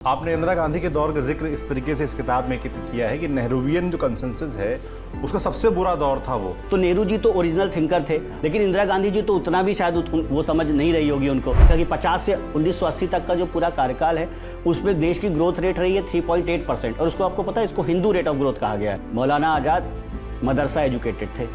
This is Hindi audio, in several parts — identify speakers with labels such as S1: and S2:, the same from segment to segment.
S1: आपने इंदिरा गांधी के दौर का जिक्र इस तरीके से इस किताब में किया है कि नेहरूवियन जो कंसेंसस है उसका सबसे बुरा दौर था वो।
S2: तो नेहरू जी तो ओरिजिनल थिंकर थे, लेकिन इंदिरा गांधी जी तो उतना भी शायद वो समझ नहीं रही होगी उनको, क्योंकि 50 से 1980 तक का जो पूरा कार्यकाल है उसमें देश की ग्रोथ रेट रही है 3.8%। और उसको आपको पता है, इसको हिंदू रेट ऑफ ग्रोथ कहा गया है। मौलाना आज़ाद मदरसा एजुकेटेड थे,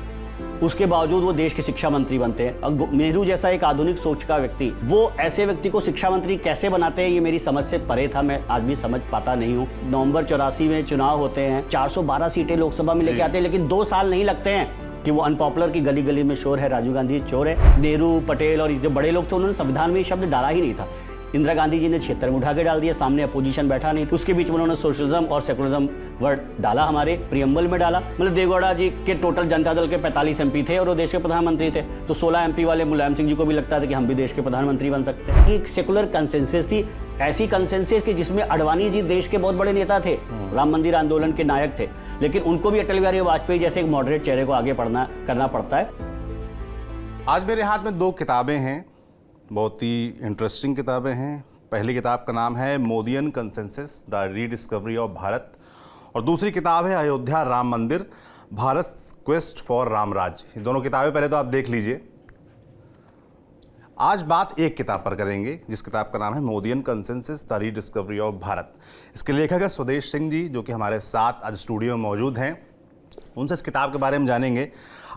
S2: उसके बावजूद वो देश के शिक्षा मंत्री बनते हैं। और नेहरू जैसा एक आधुनिक सोच का व्यक्ति, वो ऐसे व्यक्ति को शिक्षा मंत्री कैसे बनाते हैं, ये मेरी समझ से परे था। मैं आज भी समझ पाता नहीं हूँ। नवंबर 84 में चुनाव होते हैं, 412 सीटें लोकसभा में लेके आते हैं, लेकिन 2 साल नहीं लगते हैं कि वो अनपॉपुलर की गली गली में शोर है राजीव गांधी चोर है। नेहरू, पटेल और जो बड़े लोग थे उन्होंने संविधान में ये शब्द डाला ही नहीं था। इंदिरा गांधी जी ने 76 में उठा के डाल दिया, सामने अपोजिशन बैठा नहीं। उसके बीच में उन्होंने सोशलिज्म और सेकुलरिज्म वर्ड डाला, हमारे प्रियम्बल में डाला। मतलब देवगौड़ा जी के टोटल जनता दल के 45 एमपी थे और वो देश के प्रधानमंत्री थे, तो 16 एमपी वाले मुलायम सिंह जी को भी लगता था कि हम भी देश के प्रधानमंत्री बन सकते हैं। एक सेकुलर कंसेंसस थी, ऐसी कंसेंसस कि जिसमें अडवाणी जी देश के बहुत बड़े नेता थे, राम मंदिर आंदोलन के नायक थे, लेकिन उनको भी अटल बिहारी वाजपेयी जैसे एक मॉडरेट चेहरे को आगे करना पड़ता है।
S1: आज मेरे हाथ में 2 किताबें हैं, बहुत ही इंटरेस्टिंग किताबें हैं। पहली किताब का नाम है Modian consensus the rediscovery of Bharat, और दूसरी किताब है अयोध्या राम मंदिर भारत क्वेस्ट फॉर राम राज्य। ये दोनों किताबें पहले तो आप देख लीजिए। आज बात एक किताब पर करेंगे जिस किताब का नाम है Modian consensus the rediscovery of Bharat. इसके लेखक है स्वदेश सिंह जी, जो कि हमारे साथ आज स्टूडियो में मौजूद हैं। उनसे इस किताब के बारे में जानेंगे।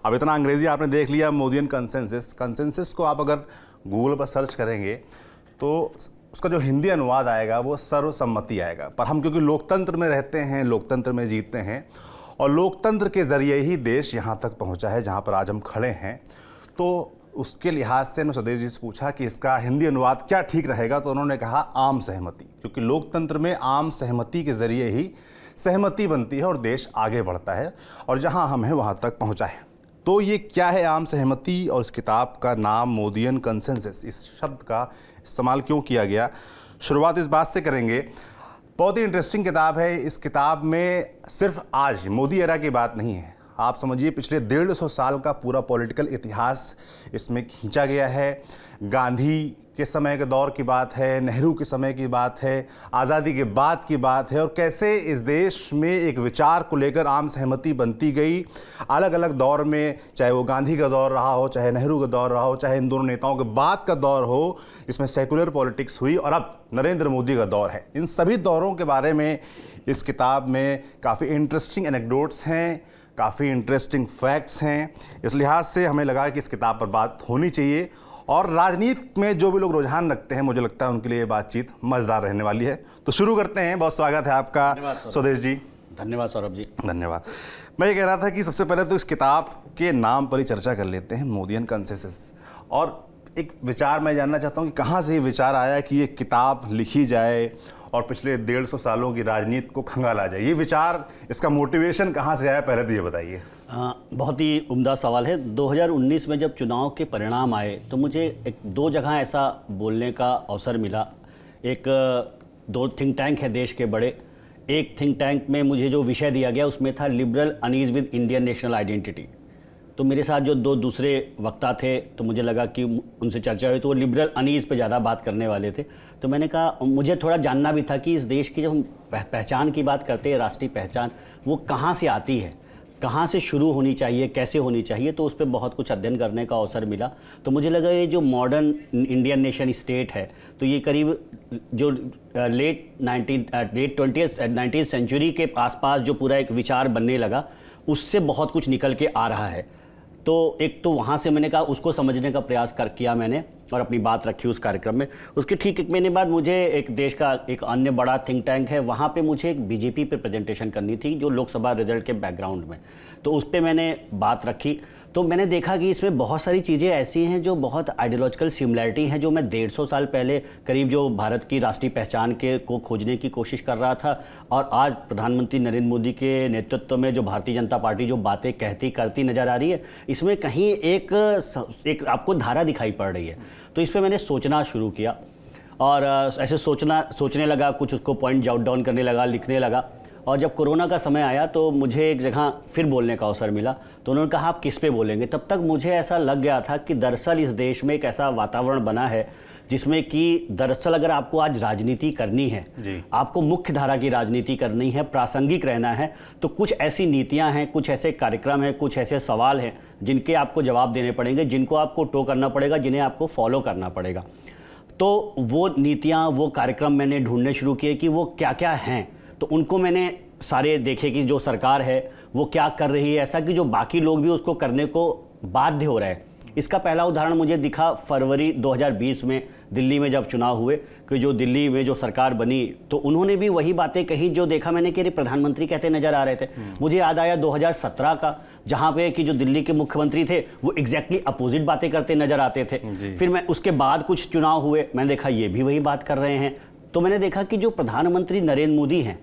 S1: अब इतना अंग्रेजी आपने देख लिया, मोदियन कंसेंसस को आप अगर गूगल पर सर्च करेंगे तो उसका जो हिंदी अनुवाद आएगा वो सर्वसम्मति आएगा। पर हम क्योंकि लोकतंत्र में रहते हैं, लोकतंत्र में जीते हैं और लोकतंत्र के ज़रिए ही देश यहाँ तक पहुँचा है जहाँ पर आज हम खड़े हैं, तो उसके लिहाज से मैं स्वदेश जी से पूछा कि इसका हिंदी अनुवाद क्या ठीक रहेगा, तो उन्होंने कहा आम सहमति, क्योंकि लोकतंत्र में आम सहमति के ज़रिए ही सहमति बनती है और देश आगे बढ़ता है और जहाँ हम हैं वहाँ तक पहुँचा है। तो ये क्या है आम सहमति, और इस किताब का नाम मोदियन कंसेंसस, इस शब्द का इस्तेमाल क्यों किया गया, शुरुआत इस बात से करेंगे। बहुत ही इंटरेस्टिंग किताब है। इस किताब में सिर्फ आज मोदी एरा की बात नहीं है, आप समझिए पिछले 150 साल का पूरा पॉलिटिकल इतिहास इसमें खींचा गया है। गांधी के समय के दौर की बात है, नेहरू के समय की बात है, आज़ादी के बाद की बात है, और कैसे इस देश में एक विचार को लेकर आम सहमति बनती गई अलग अलग दौर में, चाहे वो गांधी का दौर रहा हो, चाहे नेहरू का दौर रहा हो, चाहे इन दोनों नेताओं के बाद का दौर हो जिसमें सेकुलर पॉलिटिक्स हुई, और अब नरेंद्र मोदी का दौर है। इन सभी दौरों के बारे में इस किताब में काफ़ी इंटरेस्टिंग एनेक्डोट्स हैं, काफ़ी इंटरेस्टिंग फैक्ट्स हैं। इस लिहाज से हमें लगा कि इस किताब पर बात होनी चाहिए, और राजनीति में जो भी लोग रुझान रखते हैं मुझे लगता है उनके लिए बातचीत मज़ेदार रहने वाली है। तो शुरू करते हैं। बहुत स्वागत है आपका स्वदेश जी।
S2: धन्यवाद सौरभ जी।
S1: धन्यवाद। मैं ये कह रहा था कि सबसे पहले तो इस किताब के नाम पर ही चर्चा कर लेते हैं, मोदियन कंसेंसस। और एक विचार मैं जानना चाहता हूँ कि कहाँ से ये विचार आया कि ये किताब लिखी जाए और पिछले 150 सालों की राजनीति को खंगाला जाए। ये विचार, इसका मोटिवेशन कहाँ से आया, पहले तो ये बताइए।
S2: बहुत ही उम्दा सवाल है। 2019 में जब चुनाव के परिणाम आए तो मुझे 2 जगह ऐसा बोलने का अवसर मिला। एक 2 थिंक टैंक है देश के बड़े। एक थिंक टैंक में मुझे जो विषय दिया गया उसमें था liberal unease with Indian national identity. तो मेरे साथ जो 2 दूसरे वक्ता थे, तो मुझे लगा कि उनसे चर्चा हुई तो वो लिबरल अनईज पे ज़्यादा बात करने वाले थे। तो मैंने कहा मुझे थोड़ा जानना भी था कि इस देश की जब हम पहचान की बात करते हैं, राष्ट्रीय पहचान, वो कहाँ से आती है, कहाँ से शुरू होनी चाहिए, कैसे होनी चाहिए। तो उस पर बहुत कुछ अध्ययन करने का अवसर मिला। तो मुझे लगा ये जो मॉडर्न इंडियन नेशन स्टेट है, तो ये करीब जो लेट 19th सेंचुरी के आसपास जो पूरा एक विचार बनने लगा, उससे बहुत कुछ निकल के आ रहा है। तो एक तो वहाँ से मैंने कहा उसको समझने का प्रयास किया मैंने और अपनी बात रखी उस कार्यक्रम में। उसके ठीक 1 महीने बाद मुझे एक देश का एक अन्य बड़ा थिंक टैंक है, वहाँ पे मुझे एक बीजेपी पे प्रेजेंटेशन करनी थी जो लोकसभा रिजल्ट के बैकग्राउंड में। तो उस पर मैंने बात रखी। तो मैंने देखा कि इसमें बहुत सारी चीज़ें ऐसी हैं जो बहुत आइडियोलॉजिकल सिमिलैरिटी हैं, जो मैं 150 साल पहले करीब जो भारत की राष्ट्रीय पहचान को खोजने की कोशिश कर रहा था, और आज प्रधानमंत्री नरेंद्र मोदी के नेतृत्व में जो भारतीय जनता पार्टी जो बातें कहती करती नज़र आ रही है, इसमें कहीं एक आपको धारा दिखाई पड़ रही है। तो इस पर मैंने सोचना शुरू किया और ऐसे सोचने लगा, कुछ उसको पॉइंट जॉट डाउन करने लगा, लिखने लगा। और जब कोरोना का समय आया तो मुझे एक जगह फिर बोलने का अवसर मिला। तो उन्होंने कहा आप किस पे बोलेंगे। तब तक मुझे ऐसा लग गया था कि दरअसल इस देश में एक ऐसा वातावरण बना है जिसमें कि दरअसल अगर आपको आज राजनीति करनी है, आपको मुख्य धारा की राजनीति करनी है, प्रासंगिक रहना है, तो कुछ ऐसी नीतियां हैं, कुछ ऐसे कार्यक्रम हैं, कुछ ऐसे सवाल हैं जिनके आपको जवाब देने पड़ेंगे, जिनको आपको टो करना पड़ेगा, जिन्हें आपको फॉलो करना पड़ेगा। तो वो नीतियाँ, वो कार्यक्रम मैंने ढूंढने शुरू किए कि वो क्या क्या हैं। तो उनको मैंने सारे देखे कि जो सरकार है वो क्या कर रही है ऐसा कि जो बाकी लोग भी उसको करने को बाध्य हो रहे हैं। इसका पहला उदाहरण मुझे दिखा फरवरी 2020 में दिल्ली में जब चुनाव हुए, कि जो दिल्ली में जो सरकार बनी तो उन्होंने भी वही बातें कही जो देखा मैंने कि प्रधानमंत्री कहते नजर आ रहे थे। मुझे याद आया 2017 का, जहां पे कि जो दिल्ली के मुख्यमंत्री थे वो एग्जैक्टली अपोजिट बातें करते नजर आते थे। फिर मैं उसके बाद कुछ चुनाव हुए, मैंने देखा ये भी वही बात कर रहे हैं। तो मैंने देखा कि जो प्रधानमंत्री नरेंद्र मोदी हैं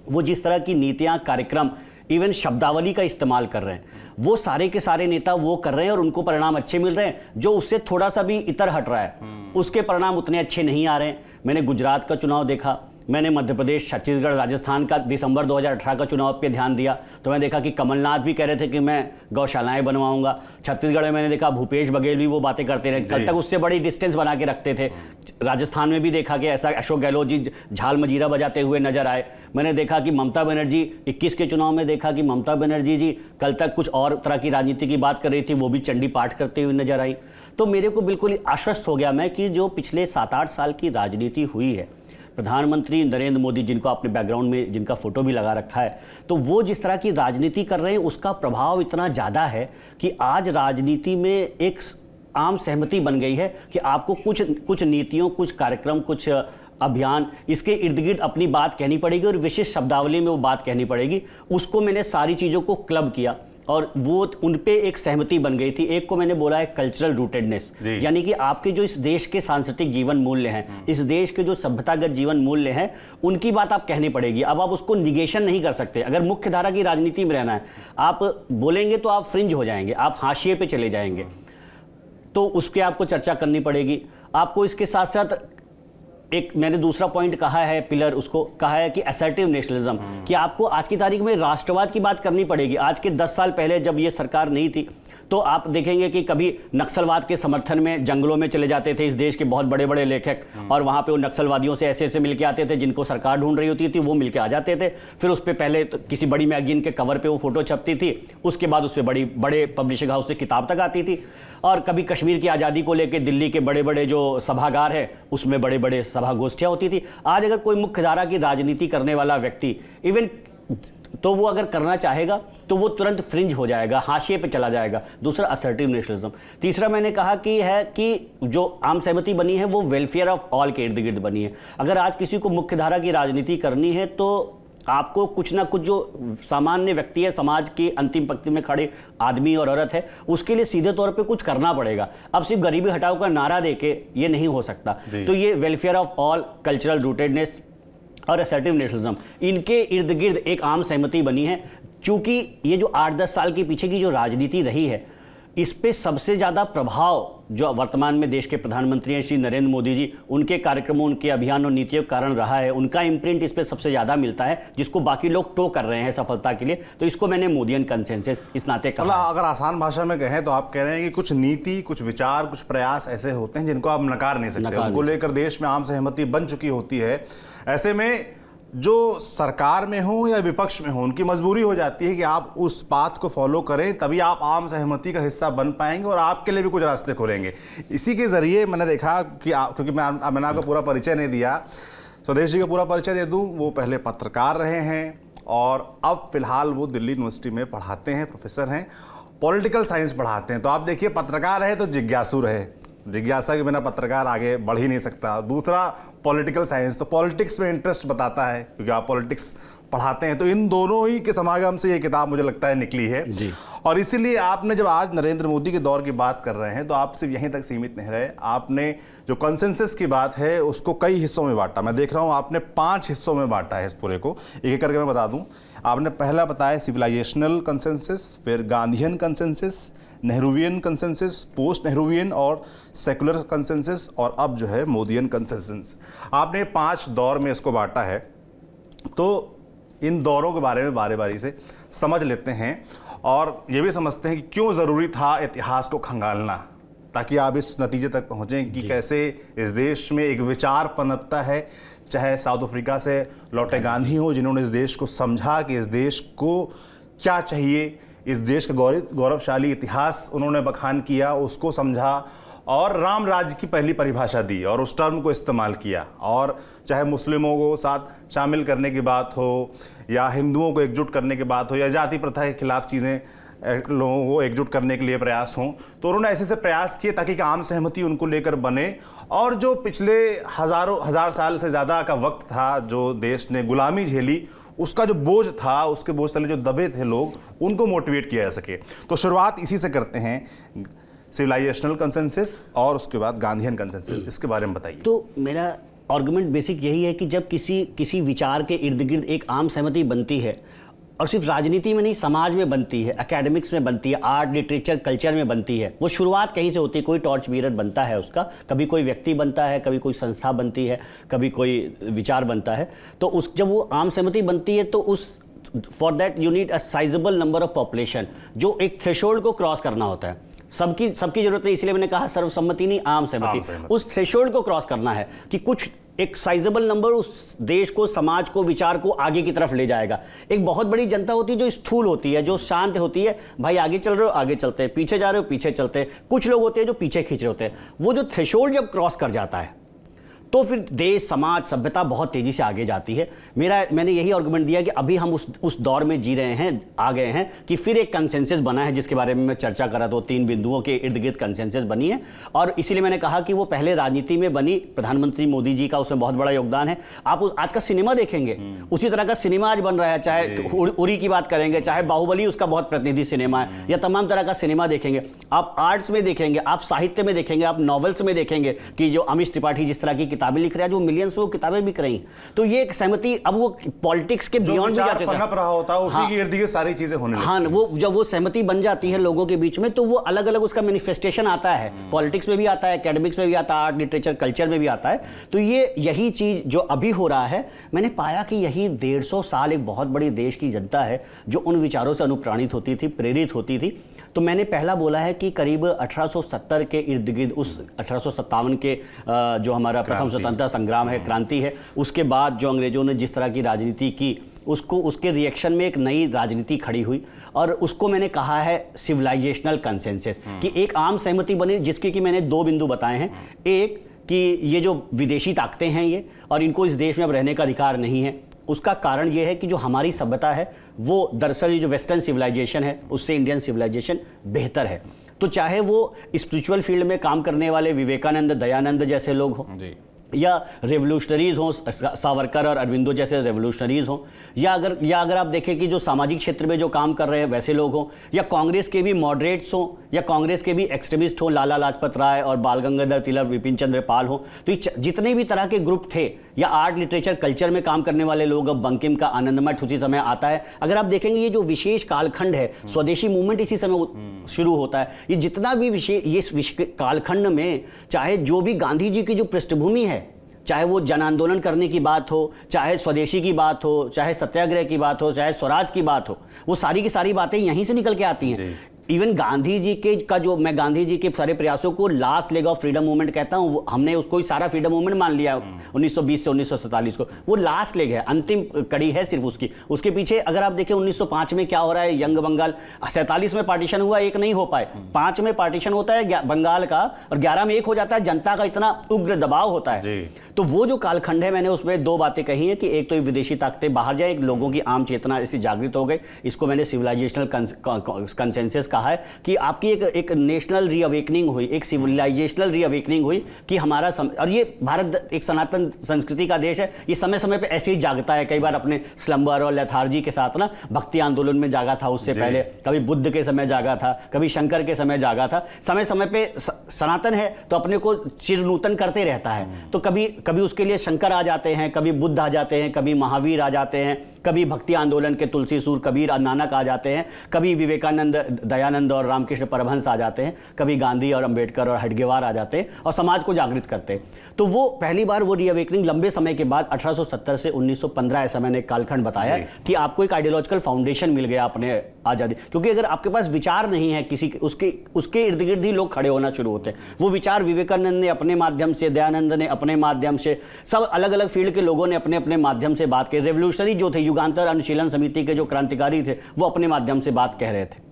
S2: वो जिस तरह की नीतियां, कार्यक्रम, इवन शब्दावली का इस्तेमाल कर रहे हैं, वो सारे के सारे नेता वो कर रहे हैं और उनको परिणाम अच्छे मिल रहे हैं। जो उससे थोड़ा सा भी इतर हट रहा है उसके परिणाम उतने अच्छे नहीं आ रहे हैं। मैंने गुजरात का चुनाव देखा, मैंने मध्य प्रदेश, छत्तीसगढ़, राजस्थान का दिसंबर 2018 का चुनाव पे ध्यान दिया तो मैंने देखा कि कमलनाथ भी कह रहे थे कि मैं गौशालाएं बनवाऊंगा। छत्तीसगढ़ में मैंने देखा भूपेश बघेल भी वो बातें करते रहे, कल तक उससे बड़ी डिस्टेंस बना के रखते थे। राजस्थान में भी देखा कि ऐसा अशोक गहलोत जी झाल मजीरा बजाते हुए नजर आए। मैंने देखा कि ममता बनर्जी 21 के चुनाव में देखा कि ममता बनर्जी जी कल तक कुछ और तरह की राजनीति की बात कर रही थी, वो भी चंडी पाठ करते हुए नजर आई। तो मेरे को बिल्कुल ही आश्वस्त हो गया मैं कि जो पिछले 7-8 साल की राजनीति हुई है, प्रधानमंत्री नरेंद्र मोदी, जिनको आपने बैकग्राउंड में जिनका फोटो भी लगा रखा है, तो वो जिस तरह की राजनीति कर रहे हैं उसका प्रभाव इतना ज़्यादा है कि आज राजनीति में एक आम सहमति बन गई है कि आपको कुछ नीतियों, कुछ कार्यक्रम, कुछ अभियान, इसके इर्द गिर्द अपनी बात कहनी पड़ेगी और विशिष्ट शब्दावली में वो बात कहनी पड़ेगी। उसको मैंने सारी चीज़ों को क्लब किया और वो उन पे एक सहमति बन गई थी। एक को मैंने बोला है कल्चरल रूटेडनेस, यानी कि आपके जो इस देश के सांस्कृतिक जीवन मूल्य हैं, इस देश के जो सभ्यतागत जीवन मूल्य हैं, उनकी बात आप कहनी पड़ेगी। अब आप उसको निगेशन नहीं कर सकते। अगर मुख्य धारा की राजनीति में रहना है, आप बोलेंगे तो आप फ्रिंज हो जाएंगे, आप हाशिए पे चले जाएंगे, तो उस पर आपको चर्चा करनी पड़ेगी। आपको इसके साथ साथ एक मैंने दूसरा पॉइंट कहा है, पिलर उसको कहा है कि असर्टिव नेशनलिज्म, कि आपको आज की तारीख में राष्ट्रवाद की बात करनी पड़ेगी। आज के 10 साल पहले जब ये सरकार नहीं थी तो आप देखेंगे कि कभी नक्सलवाद के समर्थन में जंगलों में चले जाते थे इस देश के बहुत बड़े बड़े लेखक, और वहाँ पे वो नक्सलवादियों से ऐसे ऐसे मिलके आते थे जिनको सरकार ढूंढ रही होती थी, वो मिलके आ जाते थे। फिर उस पर पहले तो किसी बड़ी मैगजीन के कवर पे वो फोटो छपती थी, उसके बाद उस पर बड़े पब्लिशिंग हाउस से किताब तक आती थी। और कभी कश्मीर की आज़ादी को लेकर दिल्ली के बड़े बड़े जो सभागार है उसमें बड़े बड़े सभा गोष्ठियाँ होती थी। आज अगर कोई मुख्य धारा की राजनीति करने वाला व्यक्ति इवन तो वो अगर करना चाहेगा तो वो तुरंत फ्रिंज हो जाएगा, हाशिए पे चला जाएगा। दूसरा असर्टिव नेशनलिज्म। तीसरा मैंने कहा कि है कि जो आम सहमति बनी है वो वेलफेयर ऑफ ऑल के इर्द गिर्द बनी है। अगर आज किसी को मुख्य धारा की राजनीति करनी है तो आपको कुछ ना कुछ जो सामान्य व्यक्ति है, समाज की अंतिम पंक्ति में खड़े आदमी और औरत है, उसके लिए सीधे तौर पे कुछ करना पड़ेगा। अब सिर्फ गरीबी हटाओ का नारा देके ये नहीं हो सकता। तो ये welfare of all, cultural rootedness और असर्टिव नेशनलिज्म, इनके इर्द गिर्द एक आम सहमति बनी है। चूंकि ये जो 8-10 साल के पीछे की जो राजनीति रही है, इस पे सबसे ज़्यादा प्रभाव जो वर्तमान में देश के प्रधानमंत्री हैं श्री नरेंद्र मोदी जी, उनके कार्यक्रमों, उनके अभियान और नीतियों के कारण रहा है। उनका इम्प्रिंट इस पे सबसे ज़्यादा मिलता है, जिसको बाकी लोग टो कर रहे हैं सफलता के लिए। तो इसको मैंने मोदियन कंसेंसस इस नाते कहा।
S1: अगर आसान भाषा में कहें तो आप कह रहे हैं कि कुछ नीति, कुछ विचार, कुछ प्रयास ऐसे होते हैं जिनको आप नकार नहीं सकते, उनको लेकर देश में आम सहमति बन चुकी होती है। ऐसे में जो सरकार में हो या विपक्ष में हो, उनकी मजबूरी हो जाती है कि आप उस बात को फॉलो करें, तभी आप आम सहमति का हिस्सा बन पाएंगे और आपके लिए भी कुछ रास्ते खुलेंगे। इसी के जरिए मैंने देखा कि क्योंकि मैंने आपको पूरा परिचय नहीं दिया, स्वदेश जी का पूरा परिचय दे दूं। वो पहले पत्रकार रहे हैं और अब फिलहाल वो दिल्ली यूनिवर्सिटी में पढ़ाते हैं, प्रोफेसर हैं, पॉलिटिकल साइंस पढ़ाते हैं। तो आप देखिए, पत्रकार रहे तो जिज्ञासु रहे, जिज्ञासा के बिना पत्रकार आगे बढ़ ही नहीं सकता। दूसरा पॉलिटिकल साइंस, तो पॉलिटिक्स में इंटरेस्ट बताता है क्योंकि आप पॉलिटिक्स पढ़ाते हैं। तो इन दोनों ही के समागम से ये किताब मुझे लगता है निकली है
S2: जी।
S1: और इसीलिए आपने जब आज नरेंद्र मोदी के दौर की बात कर रहे हैं तो आप सिर्फ यहीं तक सीमित नहीं रहे, आपने जो कंसेंसस की बात है उसको कई हिस्सों में बांटा। मैं देख रहा हूँ आपने 5 हिस्सों में बांटा है इस पूरे को। एक एक करके मैं बता दूँ। आपने पहला बताया सिविलाइजेशनल कंसेंसस, फिर Gandhian consensus, Nehruvian consensus, post Nehruvian और सेकुलर कंसेंसस, और अब जो है मोदियन कंसेंसस। आपने 5 दौर में इसको बांटा है। तो इन दौरों के बारे में बारी बारी से समझ लेते हैं और ये भी समझते हैं कि क्यों ज़रूरी था इतिहास को खंगालना, ताकि आप इस नतीजे तक पहुँचें कि कैसे इस देश में एक विचार पनपता है। चाहे साउथ अफ्रीका से लौटे गांधी हो, जिन्होंने इस देश को समझा कि इस देश को क्या चाहिए, इस देश का गौरवशाली इतिहास उन्होंने बखान किया, उसको समझा और राम राज्य की पहली परिभाषा दी और उस टर्म को इस्तेमाल किया। और चाहे मुस्लिमों को साथ शामिल करने की बात हो या हिंदुओं को एकजुट करने की बात हो या जाति प्रथा के खिलाफ चीज़ें लोगों को एकजुट करने के लिए प्रयास हों, तो उन्होंने ऐसे से प्रयास किए ताकि एक आम सहमति उनको लेकर बने। और जो पिछले हजार साल से ज़्यादा का वक्त था जो देश ने गुलामी झेली, उसका जो बोझ था, उसके बोझ तले जो दबे थे लोग, उनको मोटिवेट किया जा सके। तो शुरुआत इसी से करते हैं, सिविलाइजेशनल कंसेंसस और उसके बाद गांधीयन कंसेंसस। इसके बारे में बताइए।
S2: तो मेरा आर्गुमेंट बेसिक यही है कि जब किसी विचार के इर्द गिर्द एक आम सहमति बनती है, और सिर्फ राजनीति में नहीं, समाज में बनती है, एकेडमिक्स में बनती है, आर्ट लिटरेचर कल्चर में बनती है, वो शुरुआत कहीं से होती है। कोई टॉर्च बीरर बनता है उसका, कभी कोई व्यक्ति बनता है, कभी कोई संस्था बनती है, कभी कोई विचार बनता है। तो जब वो आम सहमति बनती है तो for that you need a sizable number of population, जो एक थ्रेशोल्ड को क्रॉस करना होता है। सबकी जरूरत नहीं, इसलिए मैंने कहा सर्वसम्मति नहीं, आम सहमति। उस थ्रेशोल्ड को क्रॉस करना है कि कुछ एक साइजेबल नंबर उस देश को, समाज को, विचार को आगे की तरफ ले जाएगा। एक बहुत बड़ी जनता होती है जो स्थूल होती है, जो शांत होती है, भाई आगे चल रहे हो आगे चलते हैं, पीछे जा रहे हो पीछे चलते हैं। कुछ लोग होते हैं जो पीछे खींच रहे होते हैं। वो जो थ्रेशोल्ड जब क्रॉस कर जाता है तो फिर देश, समाज, सभ्यता बहुत तेजी से आगे जाती है। मैंने यही आर्गुमेंट दिया कि अभी हम उस दौर में जी रहे हैं, आ गए हैं कि फिर एक कंसेंसस बना है, जिसके बारे में मैं चर्चा कर रहा था। 3 बिंदुओं के इर्द गिर्द कंसेंसस बनी है और इसीलिए मैंने कहा कि वो पहले राजनीति में बनी। प्रधानमंत्री मोदी जी का उसमें बहुत बड़ा योगदान है। आप आज का सिनेमा देखेंगे, उसी तरह का सिनेमा आज बन रहा है। चाहे उरी की बात करेंगे, चाहे बाहुबली उसका बहुत प्रतिनिधि सिनेमा है, या तमाम तरह का सिनेमा देखेंगे। आप आर्ट्स में देखेंगे, आप साहित्य में देखेंगे, आप नॉवेल्स में देखेंगे कि जो अमीश त्रिपाठी जिस तरह की किताबें लिख रहे हैं, जो मिलियंस में वो किताबें बिक रही हैं। तो ये एक सहमति, अब वो पॉलिटिक्स के बियॉन्ड भी जा चुका है,
S1: पनप रहा होता है, उसी के इर्द गिर्द सारी चीजें होने लगती हैं।
S2: हाँ, वो जब वो सहमति बन जाती है लोगों के बीच में, तो वो अलग अलग उसका मैनिफेस्टेशन आता है। पॉलिटिक्स में भी आता है, एकेडमिक्स में भी आता है, आर्ट लिटरेचर कल्चर में भी आता है। तो यही चीज जो अभी हो रहा है, मैंने पाया कि यही 150 साल एक बहुत बड़ी देश की जनता है जो उन विचारों से अनुप्राणित होती थी, प्रेरित होती थी। तो मैंने पहला बोला है कि करीब 1870 के इर्द गिर्द, उस 1857 के जो हमारा प्रथम स्वतंत्रता संग्राम है, क्रांति है, उसके बाद जो अंग्रेजों ने जिस तरह की राजनीति की, उसके रिएक्शन में एक नई राजनीति खड़ी हुई और उसको मैंने कहा है सिविलाइजेशनल कंसेंसस, कि एक आम सहमति बनी, जिसके कि मैंने 2 बिंदु बताए हैं। एक कि ये जो विदेशी ताकतें हैं ये, और इनको इस देश में अब रहने का अधिकार नहीं है। उसका कारण ये है कि जो हमारी सभ्यता है वो दरअसल ये जो वेस्टर्न सिविलाइजेशन है उससे इंडियन सिविलाइजेशन बेहतर है। तो चाहे वो स्पिरिचुअल फील्ड में काम करने वाले विवेकानंद, दयानंद जैसे लोग हों, या रेवोल्यूशनरीज हों, सावरकर और अरविंदो जैसे रेवोल्यूशनरीज हों, या अगर आप देखें कि जो सामाजिक क्षेत्र में जो काम कर रहे हैं वैसे लोग हों, या कांग्रेस के भी मॉडरेट्स हों, या कांग्रेस के भी एक्सट्रीमिस्ट हों, लाला लाजपत राय और बाल गंगाधर तिलक, विपिन चंद्र पाल हों। तो जितने भी तरह के ग्रुप थे, या आर्ट लिटरेचर कल्चर में काम करने वाले लोग, अब बंकिम का आनंदमठ उसी समय आता है। अगर आप देखेंगे ये जो विशेष कालखंड है, स्वदेशी मूवमेंट इसी समय शुरू होता है। ये जितना भी विशेष कालखंड में, चाहे जो भी गांधी जी की जो पृष्ठभूमि है, चाहे वो जन आंदोलन करने की बात हो, चाहे स्वदेशी की बात हो, चाहे सत्याग्रह की बात हो, चाहे स्वराज की बात हो, वो सारी की सारी बातें यहीं से निकल के आती हैं। इवन गांधी जी के मैं गांधी जी के सारे प्रयासों को last leg of freedom movement कहता हूं। हमने उसको ही सारा फ्रीडम मूवमेंट मान लिया 1920 से 1947 को। वो लास्ट लेग है, अंतिम कड़ी है सिर्फ उसकी। उसके पीछे अगर आप देखें 1905 में क्या हो रहा है, यंग बंगाल, 47 में पार्टीशन हुआ, एक नहीं हो पाए, 5 में पार्टीशन होता है बंगाल का, और 11 में एक हो जाता है। जनता का इतना उग्र दबाव होता है। तो वो जो कालखंड है, मैंने उसमें 2 बातें कही हैं कि एक तो विदेशी ताकतें बाहर जाए, एक लोगों की आम चेतना ऐसी जागृत हो गई। इसको मैंने सिविलाइजेशनल कंसेंसस कहा है कि आपकी एक नेशनल रीअवेकनिंग हुई, एक सिविलाइजेशनल रीअवेकनिंग हुई कि हमारा और ये भारत एक सनातन संस्कृति का देश है, ये समय समय पे ऐसे ही जागता है। कई बार अपने स्लम्बर और लेथार्जी के साथ ना भक्ति आंदोलन में जागा था, उससे पहले कभी बुद्ध के समय जागा था, कभी शंकर के समय जागा था। समय समय पे सनातन है तो अपने को चिरनूतन करते रहता है। तो कभी उसके लिए शंकर आ जाते हैं, कभी बुद्ध आ जाते हैं, कभी महावीर आ जाते हैं, कभी भक्ति आंदोलन के तुलसी सूर कबीर नानक आ जाते हैं, कभी विवेकानंद, दयानंद दयानंद और रामकृष्ण परमहंस आ जाते हैं, कभी गांधी और अंबेडकर और हेडगेवार आ जाते हैं और समाज को जागृत करते हैं। तो वो पहली बार वो रीअवेकनिंग लंबे समय के बाद 1870 से 1915, ऐसा मैंने कालखंड बताया कि आपको एक आइडियोलॉजिकल फाउंडेशन मिल गया अपने आज़ादी। क्योंकि अगर आपके पास विचार नहीं है किसी के, उसके इर्द गिर्द ही लोग खड़े होना शुरू होते हैं। वो विचार विवेकानंद ने अपने माध्यम से, दयानंद ने अपने माध्यम से, सब अलग अलग फील्ड के लोगों ने अपने अपने माध्यम से बात की। रेवोल्यूशनरी जो थे, युगांतर अनुशीलन समिति के जो क्रांतिकारी थे, वो अपने माध्यम से बात कह रहे थे।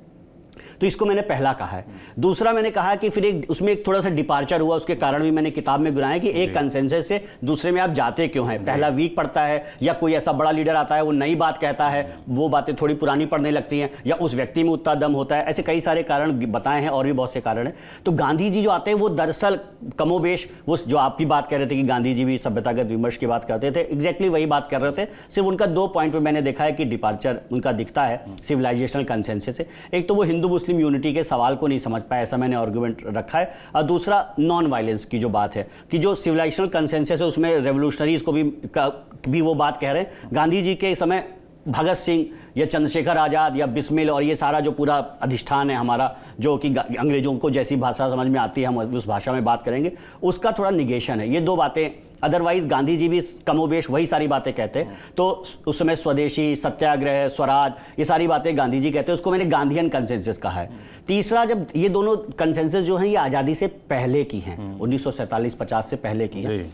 S2: तो इसको मैंने पहला कहा है। दूसरा मैंने कहा कि फिर उसमें एक थोड़ा सा डिपार्चर हुआ, उसके कारण भी मैंने किताब में गिनाया कि एक कंसेंसस से दूसरे में आप जाते क्यों हैं। पहला वीक पड़ता है, या कोई ऐसा बड़ा लीडर आता है वो नई बात कहता है, वो बातें थोड़ी पुरानी पड़ने लगती हैं, या उस व्यक्ति में उतना दम होता है। ऐसे कई सारे कारण बताए हैं और भी बहुत से कारण हैं। तो गांधी जी जो आते हैं वो दरअसल कमोबेश वो जो आपकी बात कह रहे थे कि गांधी जी भी सभ्यतागत विमर्श की बात करते थे, एग्जैक्टली वही बात कर रहे थे। सिर्फ उनका 2 पॉइंट पे मैंने देखा है कि डिपार्चर उनका दिखता है सिविलाइजेशनल कंसेंसस से। एक तो वो हिंदू मुस्लिम यूनिटी के सवाल को नहीं समझ पाए, ऐसा मैंने आर्गुमेंट रखा है। और दूसरा नॉन वायलेंस की जो बात है कि जो सिविलाइजेशनल कंसेंसस है उसमें रेवोल्यूशनरीज को भी वो बात कह रहे हैं। गांधी जी के समय भगत सिंह या चंद्रशेखर आज़ाद या बिस्मिल और ये सारा जो पूरा अधिष्ठान है हमारा, जो कि अंग्रेजों को जैसी भाषा समझ में आती है हम उस भाषा में बात करेंगे, उसका थोड़ा निगेशन है। ये 2 बातें, अदरवाइज गांधी जी भी कमोबेश वही सारी बातें कहते हैं। तो उस समय स्वदेशी, सत्याग्रह, स्वराज, ये सारी बातें गांधी जी कहते हैं। उसको मैंने गांधीयन कंसेंसस कहा है। तीसरा, जब ये दोनों कंसेंसस जो हैं ये आज़ादी से पहले की हैं, 1947-50 से पहले की है।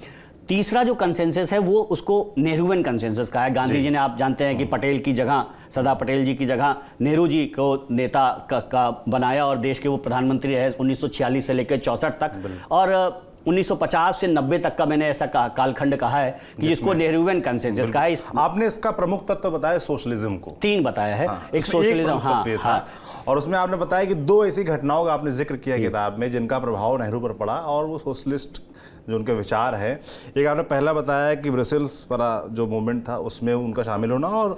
S2: तीसरा जो कंसेंसस है वो उसको नेहरूवियन कंसेंसस कहा है। गांधी जी ने, आप जानते हैं कि पटेल की जगह, सरदार पटेल जी की जगह नेहरू जी को नेता का बनाया और देश के वो प्रधानमंत्री रहे 1946 से लेकर 64 तक। और 1950 से 90 तक का मैंने ऐसा कालखंड कहा है कि जिसको नेहरूवियन कंसेंसस कहा है।
S1: आपने इसका प्रमुख तत्व बताया सोशलिज्म को,
S2: 3 बताया है। एक सोशलिज्म, हाँ,
S1: और उसमें आपने बताया कि 2 ऐसी घटनाओं का आपने जिक्र किया किताब में जिनका प्रभाव नेहरू पर पड़ा और वो सोशलिस्ट जो उनके विचार है। एक आपने पहला बताया कि ब्रसेल्स वाला जो मूवमेंट था उसमें उनका शामिल होना, और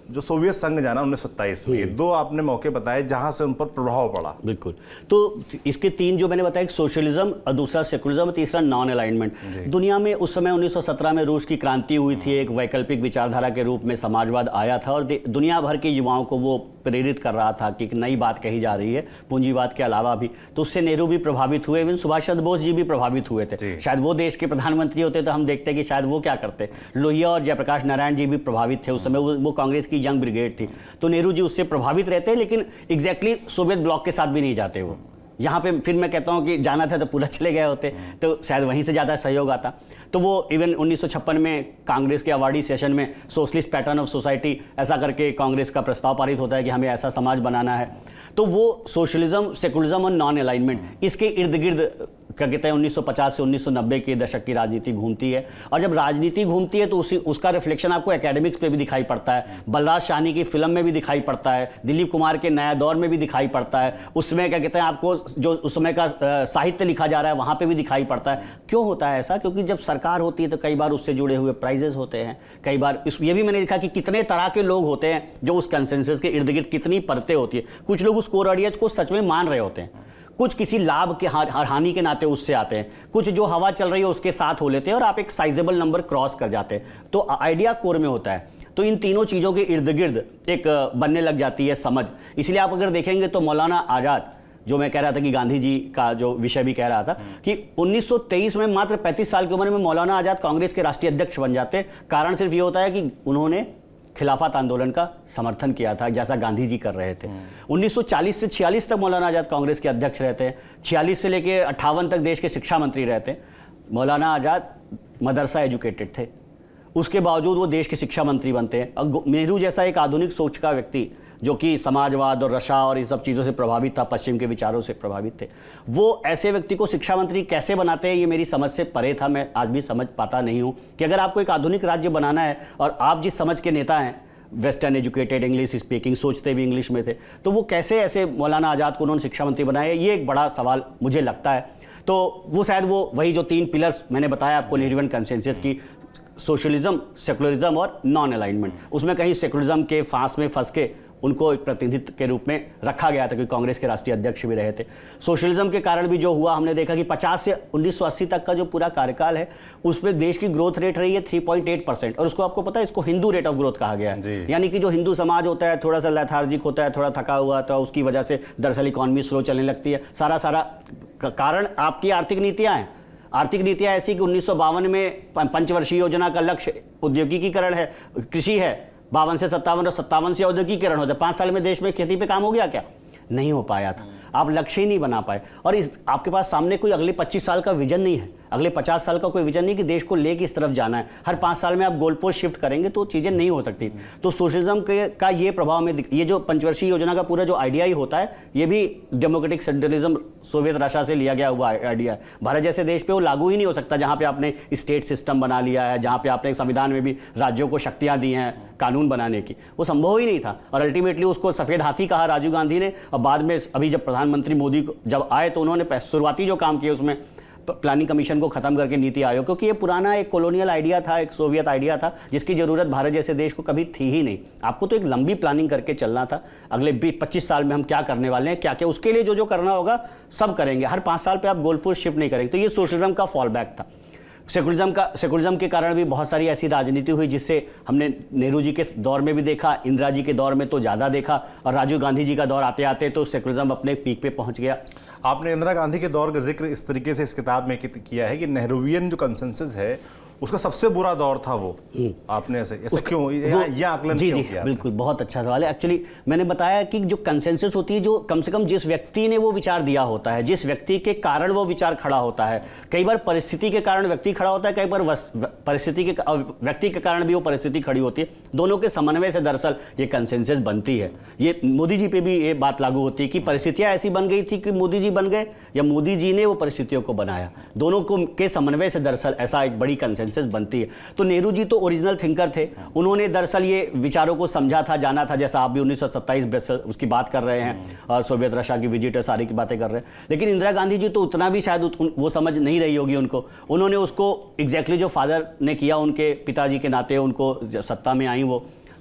S1: जो सोवियत संघ जाना 1927 में, 2 आपने मौके बताए जहां से उन पर प्रभाव पड़ा।
S2: बिल्कुल। तो इसके 3 जो मैंने बताया, एक सोशलिज्म और दूसरा सेकुलरिज्म, तीसरा नॉन अलाइनमेंट। दुनिया में उस समय 1917 में रूस की क्रांति हुई थी, एक वैकल्पिक विचारधारा के रूप में समाजवाद आया था और दुनिया भर के युवाओं को वो प्रेरित कर रहा था कि एक नई बात कही जा रही है पूंजीवाद के अलावा भी। तो उससे नेहरू भी प्रभावित हुए, इवन सुभाष चंद्र बोस जी भी प्रभावित हुए थे। शायद वो देश के प्रधानमंत्री होते तो हम देखते कि शायद वो क्या करते। लोहिया और जयप्रकाश नारायण जी भी प्रभावित थे उस समय, वो कांग्रेस की यंग ब्रिगेड थी। तो नेहरू जी उससे प्रभावित रहते, लेकिन एग्जैक्टली सोवियत ब्लॉक के साथ भी नहीं जाते वो। यहाँ पे फिर मैं कहता हूँ कि जाना था तो पूरा चले गए होते, तो शायद वहीं से ज़्यादा सहयोग आता। तो वो इवन 1956 में कांग्रेस के अवार्डी सेशन में सोशलिस्ट पैटर्न ऑफ सोसाइटी ऐसा करके कांग्रेस का प्रस्ताव पारित होता है कि हमें ऐसा समाज बनाना है। तो वो सोशलिज्म, सेकुलरिज्म और नॉन अलाइनमेंट, इसके इर्द गिर्द क्या कहते हैं 1950 से 1990 के दशक की राजनीति घूमती है। और जब राजनीति घूमती है तो उसका रिफ्लेक्शन आपको एकेडमिक्स पे भी दिखाई पड़ता है, बलराज साहनी की फिल्म में भी दिखाई पड़ता है, दिलीप कुमार के नया दौर में भी दिखाई पड़ता है, उसमें क्या कहते हैं आपको जो उस समय का साहित्य लिखा जा रहा है वहाँ पे भी दिखाई पड़ता है। क्यों होता है ऐसा? क्योंकि जब सरकार होती है तो कई बार उससे जुड़े हुए प्राइजेस होते हैं, कई बार ये भी मैंने लिखा कि कितने तरह के लोग होते हैं जो उस कंसेंसस के इर्द गिर्द, कितनी परतें होती है। कुछ लोग उस कोर आइडियाज को सच में मान रहे होते हैं, कुछ किसी लाभ के हानि के नाते उससे आते हैं, कुछ जो हवा चल रही है उसके साथ हो लेते हैं और आप एक साइजेबल नंबर क्रॉस कर जाते हैं। तो आइडिया कोर में होता है। तो इन तीनों चीज़ों के इर्द गिर्द एक बनने लग जाती है समझ। इसलिए आप अगर देखेंगे तो मौलाना आज़ाद, जो मैं कह रहा था कि गांधी जी का जो विषय भी कह रहा था कि 1923 में मात्र 35 साल की उम्र में मौलाना आज़ाद कांग्रेस के राष्ट्रीय अध्यक्ष बन जाते। कारण सिर्फ ये होता है कि उन्होंने खिलाफत आंदोलन का समर्थन किया था जैसा गांधी जी कर रहे थे। 1940 से 46 तक मौलाना आज़ाद कांग्रेस के अध्यक्ष रहते हैं, 46 से लेकर 58 तक देश के शिक्षा मंत्री रहते हैं। मौलाना आज़ाद मदरसा एजुकेटेड थे, उसके बावजूद वो देश के शिक्षा मंत्री बनते हैं। और नेहरू जैसा एक आधुनिक सोच का व्यक्ति जो कि समाजवाद और रशा और इन सब चीज़ों से प्रभावित था, पश्चिम के विचारों से प्रभावित थे, वो ऐसे व्यक्ति को शिक्षा मंत्री कैसे बनाते हैं ये मेरी समझ से परे था। मैं आज भी समझ पाता नहीं हूँ कि अगर आपको एक आधुनिक राज्य बनाना है और आप जिस समझ के नेता हैं, वेस्टर्न एजुकेटेड, इंग्लिश स्पीकिंग, सोचते भी इंग्लिश में थे, तो वो कैसे ऐसे मौलाना आज़ाद को उन्होंने शिक्षा मंत्री बनाया, ये एक बड़ा सवाल मुझे लगता है। तो वो शायद वो वही जो 3 पिलर्स मैंने बताया आपको नेहरूवियन कंसेंसस की, सोशलिज्म, सेकुलरिज्म और नॉन अलाइनमेंट, उसमें कहीं सेकुलरिज्म के फांस में फंस के उनको एक प्रतिनिधित्व के रूप में रखा गया था, क्योंकि कांग्रेस के राष्ट्रीय अध्यक्ष भी रहे थे। सोशलिज्म के कारण भी जो हुआ, हमने देखा कि 50 से 1980 तक का जो पूरा कार्यकाल है उसमें देश की ग्रोथ रेट रही है 3.8%, और उसको आपको पता है इसको हिंदू रेट ऑफ ग्रोथ कहा गया है। यानी कि जो हिंदू समाज होता है थोड़ा सा लेथार्जिक होता है, थोड़ा थका हुआ, तो उसकी वजह से दरअसल इकॉनमी स्लो चलने लगती है। सारा कारण आपकी आर्थिक नीतियाँ हैं। आर्थिक नीतियाँ ऐसी कि 1952 में पंचवर्षीय योजना का लक्ष्य औद्योगिकीकरण है, कृषि है, 52 से 57 और 57 से औद्योगिकीकरण होता है। 5 साल में देश में खेती पे काम हो गया क्या? नहीं हो पाया था। आप लक्ष्य ही नहीं बना पाए, और आपके पास सामने कोई अगले 25 साल का विजन नहीं है, अगले 50 साल का कोई विजन नहीं कि देश को ले किस तरफ जाना है। हर 5 साल में आप गोल पोस्ट शिफ्ट करेंगे तो चीज़ें नहीं हो सकती। तो सोशलिज्म का ये प्रभाव में ये जो पंचवर्षीय योजना का पूरा जो आइडिया ही होता है, ये भी डेमोक्रेटिक सेंट्रलिज्म सोवियत रशिया से लिया गया हुआ आइडिया है। भारत जैसे देश पे वो लागू ही नहीं हो सकता जहाँ पे आपने स्टेट सिस्टम बना लिया है, जहाँ पे आपने संविधान में भी राज्यों को शक्तियाँ दी हैं कानून बनाने की। वो संभव ही नहीं था, और अल्टीमेटली उसको सफ़ेद हाथी कहा राजीव गांधी ने। और बाद में अभी जब प्रधानमंत्री मोदी जब आए तो उन्होंने शुरुआती जो काम किए उसमें प्लानिंग कमीशन को खत्म करके नीति आयोग, क्योंकि ये पुराना एक कॉलोनियल आइडिया था, एक सोवियत आइडिया था, जिसकी जरूरत भारत जैसे देश को कभी थी ही नहीं। आपको तो एक लंबी प्लानिंग करके चलना था, अगले 20-25 साल में हम क्या करने वाले हैं, क्या क्या उसके लिए जो करना होगा सब करेंगे। हर 5 साल पे आप गोल पोस्ट शिफ्ट नहीं करेंगे। तो ये सोशलिज्म का फॉल बैक था। सेकुलरिज्म के कारण भी बहुत सारी ऐसी राजनीति हुई जिससे हमने नेहरू जी के दौर में भी देखा, इंदिरा जी के दौर में तो ज़्यादा देखा, और राजीव गांधी जी का दौर आते आते तो सेकुलरिज्म अपने पीक पे पहुंच गया।
S1: आपने इंदिरा गांधी के दौर का जिक्र इस तरीके से इस किताब में किया है कि नेहरूवियन जो कंसेंसस है उसका सबसे बुरा दौर था वो। आपने ऐसे क्यों या आकलन
S2: जी
S1: क्यों
S2: जी
S1: किया?
S2: बिल्कुल, बहुत अच्छा सवाल है। एक्चुअली मैंने बताया कि जो कंसेंसस होती है, जो कम से कम जिस व्यक्ति ने वो विचार दिया होता है, जिस व्यक्ति के कारण वो विचार खड़ा होता है, कई बार परिस्थिति के कारण व्यक्ति खड़ा होता है, कई बार परिस्थिति के व्यक्ति के कारण भी वो परिस्थिति खड़ी होती है। दोनों के समन्वय से दरअसल ये कंसेंसस बनती है। ये मोदी जी पे भी ये बात लागू होती है कि परिस्थितियां ऐसी बन गई थी कि मोदी जी बन गए या मोदी जी ने वो परिस्थितियों को बनाया। दोनों को के समन्वय से दरअसल ऐसा एक बड़ी कंसेंसस बनती है। तो नेहरू जी तो ओरिजिनल थिंकर थे, उन्होंने दरअसल ये विचारों को समझा था, जाना था, जैसा आप भी 1927 उसकी बात कर रहे हैं और सोवियत रशिया की विजिट है, सारी की बातें कर रहे हैं। लेकिन इंदिरा गांधी जी तो उतना भी शायद वो समझ नहीं रही होगी उनको। उन्होंने उसको एग्जैक्टली जो फादर ने किया उनके पिताजी के नाते, उनको सत्ता में आई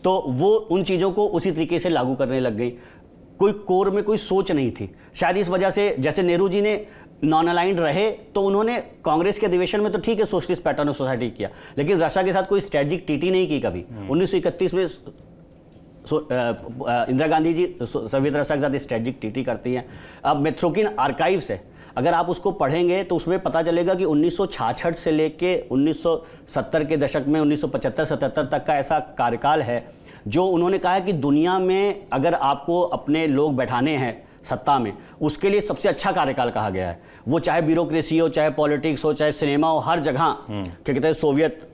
S2: तो वो उन चीज़ों को उसी तरीके से लागू करने लग गई। कोई कोर में कोई सोच नहीं थी। शायद इस वजह से जैसे नेहरू जी ने नॉन अलाइंड रहे तो उन्होंने कांग्रेस के अधिवेशन में तो ठीक है सोशलिस्ट पैटर्न ऑफ सोसाइटी किया, लेकिन रशिया के साथ कोई स्ट्रेटजिक टीटी नहीं की कभी। 1931 में इंदिरा गांधी जी सोवियत रशिया के साथ स्ट्रेटजिक टीटी करती हैं। अब मेथ्रोकिन आर्काइव्स है, अगर आप उसको पढ़ेंगे तो उसमें पता चलेगा कि 1966 से लेके 1970 के दशक में 1975-77 तक का ऐसा कार्यकाल है जो उन्होंने कहा है कि दुनिया में अगर आपको अपने लोग बैठाने हैं सत्ता में, उसके लिए सबसे अच्छा कार्यकाल कहा गया है। वो चाहे ब्यूरोक्रेसी हो, चाहे पॉलिटिक्स हो, चाहे सिनेमा हो, हर जगह क्या कहते हैं सोवियत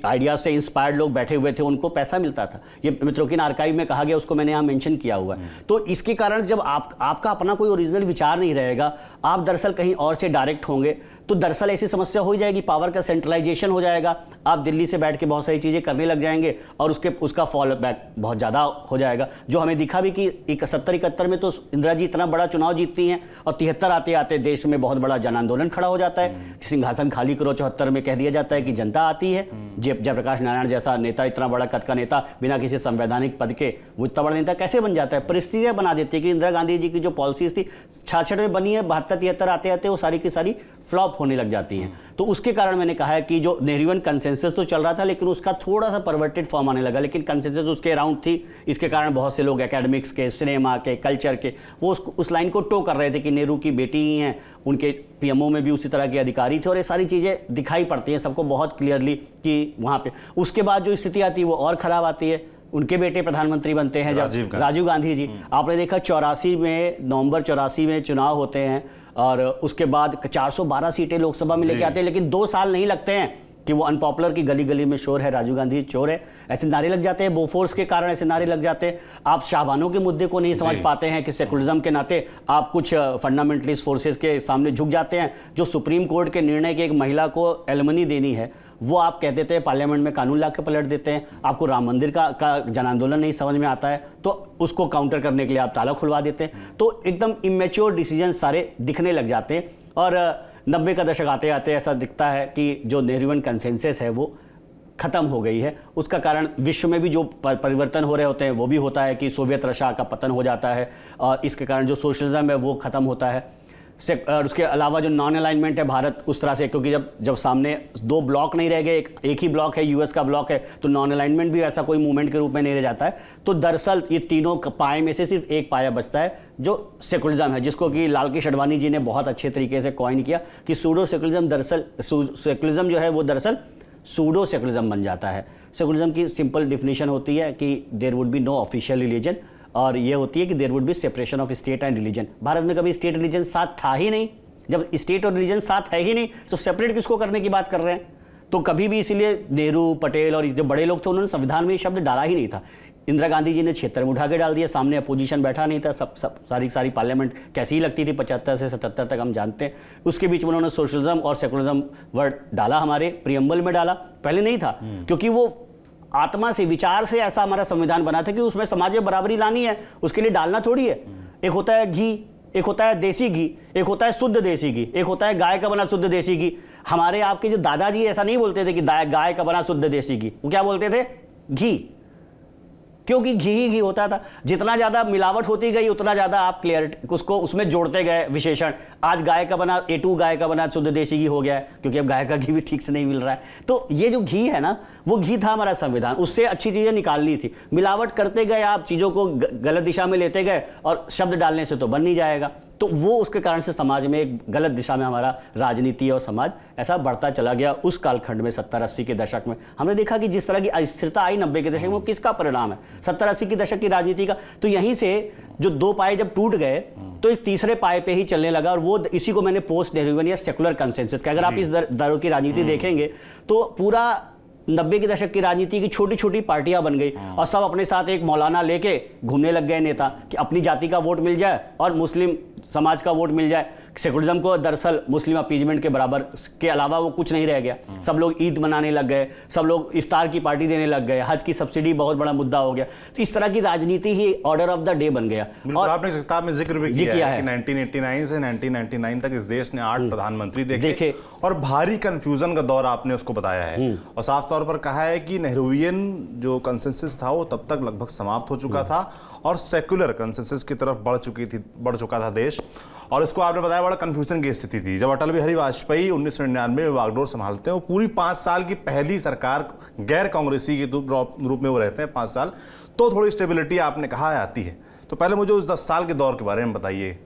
S2: आइडियाज से इंस्पायर्ड लोग बैठे हुए थे, उनको पैसा मिलता था। ये मित्रोकिन आर्काइव में कहा गया, उसको मैंने यहाँ मेंशन किया हुआ है। तो इसके कारण जब आपका अपना कोई ओरिजिनल विचार नहीं रहेगा, आप दरअसल कहीं और से डायरेक्ट होंगे, तो दरअसल ऐसी समस्या हो जाएगी, पावर का सेंट्रलाइजेशन हो जाएगा। आप दिल्ली से बैठ के बहुत सारी चीज़ें करने लग जाएंगे और उसका फॉल बैक बहुत ज़्यादा हो जाएगा। जो हमें दिखा भी कि 71-71 में तो इंदिरा जी इतना बड़ा चुनाव जीतती हैं और 73 आते आते देश में बहुत बड़ा जन आंदोलन खड़ा हो जाता है। सिंहासन खाली करो 74 में कह दिया जाता है कि जनता आती है। जयप्रकाश नारायण जैसा नेता, इतना बड़ा कद का नेता, बिना किसी संवैधानिक पद के वो इतना बड़ा नेता कैसे बन जाता है? परिस्थितियाँ बना देती है कि इंदिरा गांधी जी की जो पॉलिसीज थी 66 में बनी है, 72-73 आते आते वो सारी की सारी फ्लॉप होने लग जाती हैं। तो उसके कारण मैंने कहा है कि जो नेहरूवियन कंसेंसस तो चल रहा था, लेकिन उसका थोड़ा सा परवर्टेड फॉर्म आने लगा, लेकिन कंसेंसस उसके अराउंड थी। इसके कारण बहुत से लोग एकेडमिक्स के, सिनेमा के, कल्चर के, वो उस लाइन को टो कर रहे थे कि नेहरू की बेटी ही हैं, उनके पीएमओ में भी उसी तरह के अधिकारी थे, और ये सारी चीज़ें दिखाई पड़ती हैं सबको बहुत क्लियरली कि वहाँ पे। उसके बाद जो स्थिति आती है वो और ख़राब आती है। उनके बेटे प्रधानमंत्री बनते हैं जब राजीव गांधी जी। आपने देखा 84 में, नवंबर 84 में चुनाव होते हैं और उसके बाद 412 सीटें लोकसभा में लेके आते हैं, लेकिन 2 साल नहीं लगते हैं कि वो अनपॉपुलर की गली गली में शोर है, राजीव गांधी चोर है, ऐसे नारे लग जाते हैं। बोफोर्स के कारण ऐसे नारे लग जाते हैं। आप शाहबानों के मुद्दे को नहीं समझ पाते हैं कि सेकुलरिज्म के नाते आप कुछ फंडामेंटलिस्ट फोर्सेस के सामने झुक जाते हैं। जो सुप्रीम कोर्ट के निर्णय की एक महिला को एलिमनी देनी है, वो आप कह देते हैं पार्लियामेंट में कानून ला के पलट देते हैं। आपको राम मंदिर का जन आंदोलन नहीं समझ में आता है तो उसको काउंटर करने के लिए आप ताला खुलवा देते हैं। तो एकदम इमेच्योर डिसीजन सारे दिखने लग जाते हैं। और 90 का दशक आते आते ऐसा दिखता है कि जो नेहरूवियन कंसेंसस है वो खत्म हो गई है। उसका कारण विश्व में भी जो परिवर्तन हो रहे होते हैं वो भी होता है कि सोवियत रशिया का पतन हो जाता है और इसके कारण जो सोशलिज्म है वो खत्म होता है। और उसके अलावा जो नॉन अलाइनमेंट है भारत उस तरह से, क्योंकि जब सामने दो ब्लॉक नहीं रह गए, एक ही ब्लॉक है, यूएस का ब्लॉक है, तो नॉन अलाइनमेंट भी ऐसा कोई मूवमेंट के रूप में नहीं रह जाता है। तो दरअसल ये तीनों पाए में से सिर्फ एक पाया बचता है जो सेकुलरिज्म है, जिसको कि लाल कृष्ण अडवाणी जी ने बहुत अच्छे तरीके से कॉइन किया कि सूडो सेकुलरिज्म, दरअसल सेकुलरिज्म जो है वो दरअसल सूडो सेकुलरिज्म बन जाता है। सेकुलरिज्म की सिंपल डिफिनीशन होती है कि there would be no official religion, और ये होती है कि there would be separation of state and religion. Bharat में कभी स्टेट रिलीजन साथ था ही नहीं। जब स्टेट और रिलीजन साथ है ही नहीं तो सेपरेट किसको करने की बात कर रहे हैं? तो कभी भी इसीलिए नेहरू, पटेल और जो बड़े लोग थे उन्होंने संविधान में ये शब्द डाला ही नहीं था। इंदिरा गांधी जी ने क्षेत्र में उठा के डाल दिया, सामने अपोजिशन बैठा नहीं था, सब सारी पार्लियामेंट कैसी ही लगती थी 75 से 77 तक हम जानते हैं। उसके बीच में उन्होंने सोशलिज्म और सेकुलरिज्म वर्ड डाला, हमारे प्रियम्बल में डाला, पहले नहीं था, क्योंकि वो आत्मा से, विचार से ऐसा हमारा संविधान बना था कि उसमें समाज में बराबरी लानी है, उसके लिए डालना थोड़ी है। एक होता है घी, एक होता है देसी घी, एक होता है शुद्ध देसी घी, एक होता है गाय का बना शुद्ध देसी घी। हमारे आपके जो दादाजी ऐसा नहीं बोलते थे कि गाय का बना शुद्ध देसी घी, वो क्या बोलते थे? घी, क्योंकि घी ही घी होता था। जितना ज़्यादा मिलावट होती गई उतना ज़्यादा आप क्लियरिटी उसको उसमें जोड़ते गए विशेषण। आज गाय का बना A2 गाय का बना शुद्ध देसी घी हो गया है, क्योंकि अब गाय का घी भी ठीक से नहीं मिल रहा है। तो ये जो घी है ना, वो घी था हमारा संविधान, उससे अच्छी चीज़ें निकालनी थी। मिलावट करते गए आप, चीज़ों को गलत दिशा में लेते गए, और शब्द डालने से तो बन नहीं जाएगा। तो वो उसके कारण से समाज में एक गलत दिशा में हमारा राजनीति और समाज ऐसा बढ़ता चला गया। उस कालखंड में 70-80 के दशक में हमने देखा कि जिस तरह की अस्थिरता आई 90 के दशक में, वो किसका परिणाम है? 70-80 के दशक की राजनीति का। तो यहीं से जो दो पाए जब टूट गए तो एक तीसरे पाए पे ही चलने लगा, और वो इसी को मैंने पोस्ट नेहरूवियन या सेकुलर कंसेंसस का। अगर आप इस दरों की राजनीति देखेंगे तो पूरा 90 के दशक की राजनीति की छोटी छोटी पार्टियां बन गई, और सब अपने साथ एक मौलाना लेके घूमने लग गए नेता कि अपनी जाति का वोट मिल जाए और मुस्लिम समाज का वोट मिल जाए। सेकुलरिज्म को दरअसल मुस्लिम अपीजमेंट के बराबर के अलावा वो कुछ नहीं रह गया। सब लोग ईद मनाने लग गए, सब लोग इफ्तार की पार्टी देने लग गए, हज की सब्सिडी बहुत बड़ा मुद्दा हो गया। तो इस तरह की राजनीति ही ऑर्डर ऑफ द डे बन गया।
S1: और आपने इस किताब में जिक्र भी किया है कि 1989 से 1999 तक इस देश ने 8 प्रधानमंत्री देखे और भारी कंफ्यूजन का दौर आपने उसको बताया है, और साफ तौर पर कहा है कि नेहरूवियन जो कंसेंसस था वो तब तक लगभग समाप्त हो चुका था और सेक्युलर कंसेंसस की तरफ बढ़ चुका था देश। और इसको आपने बताया बड़ा कंफ्यूजन की स्थिति थी। जब अटल बिहारी वाजपेयी 1999 में बागडोर संभालते हैं, वो पूरी 5 साल की पहली सरकार गैर कांग्रेसी के रूप में वो रहते हैं 5 साल, तो थोड़ी स्टेबिलिटी आपने कहा आती है। तो पहले मुझे उस 10 साल के दौर के बारे में बताइए।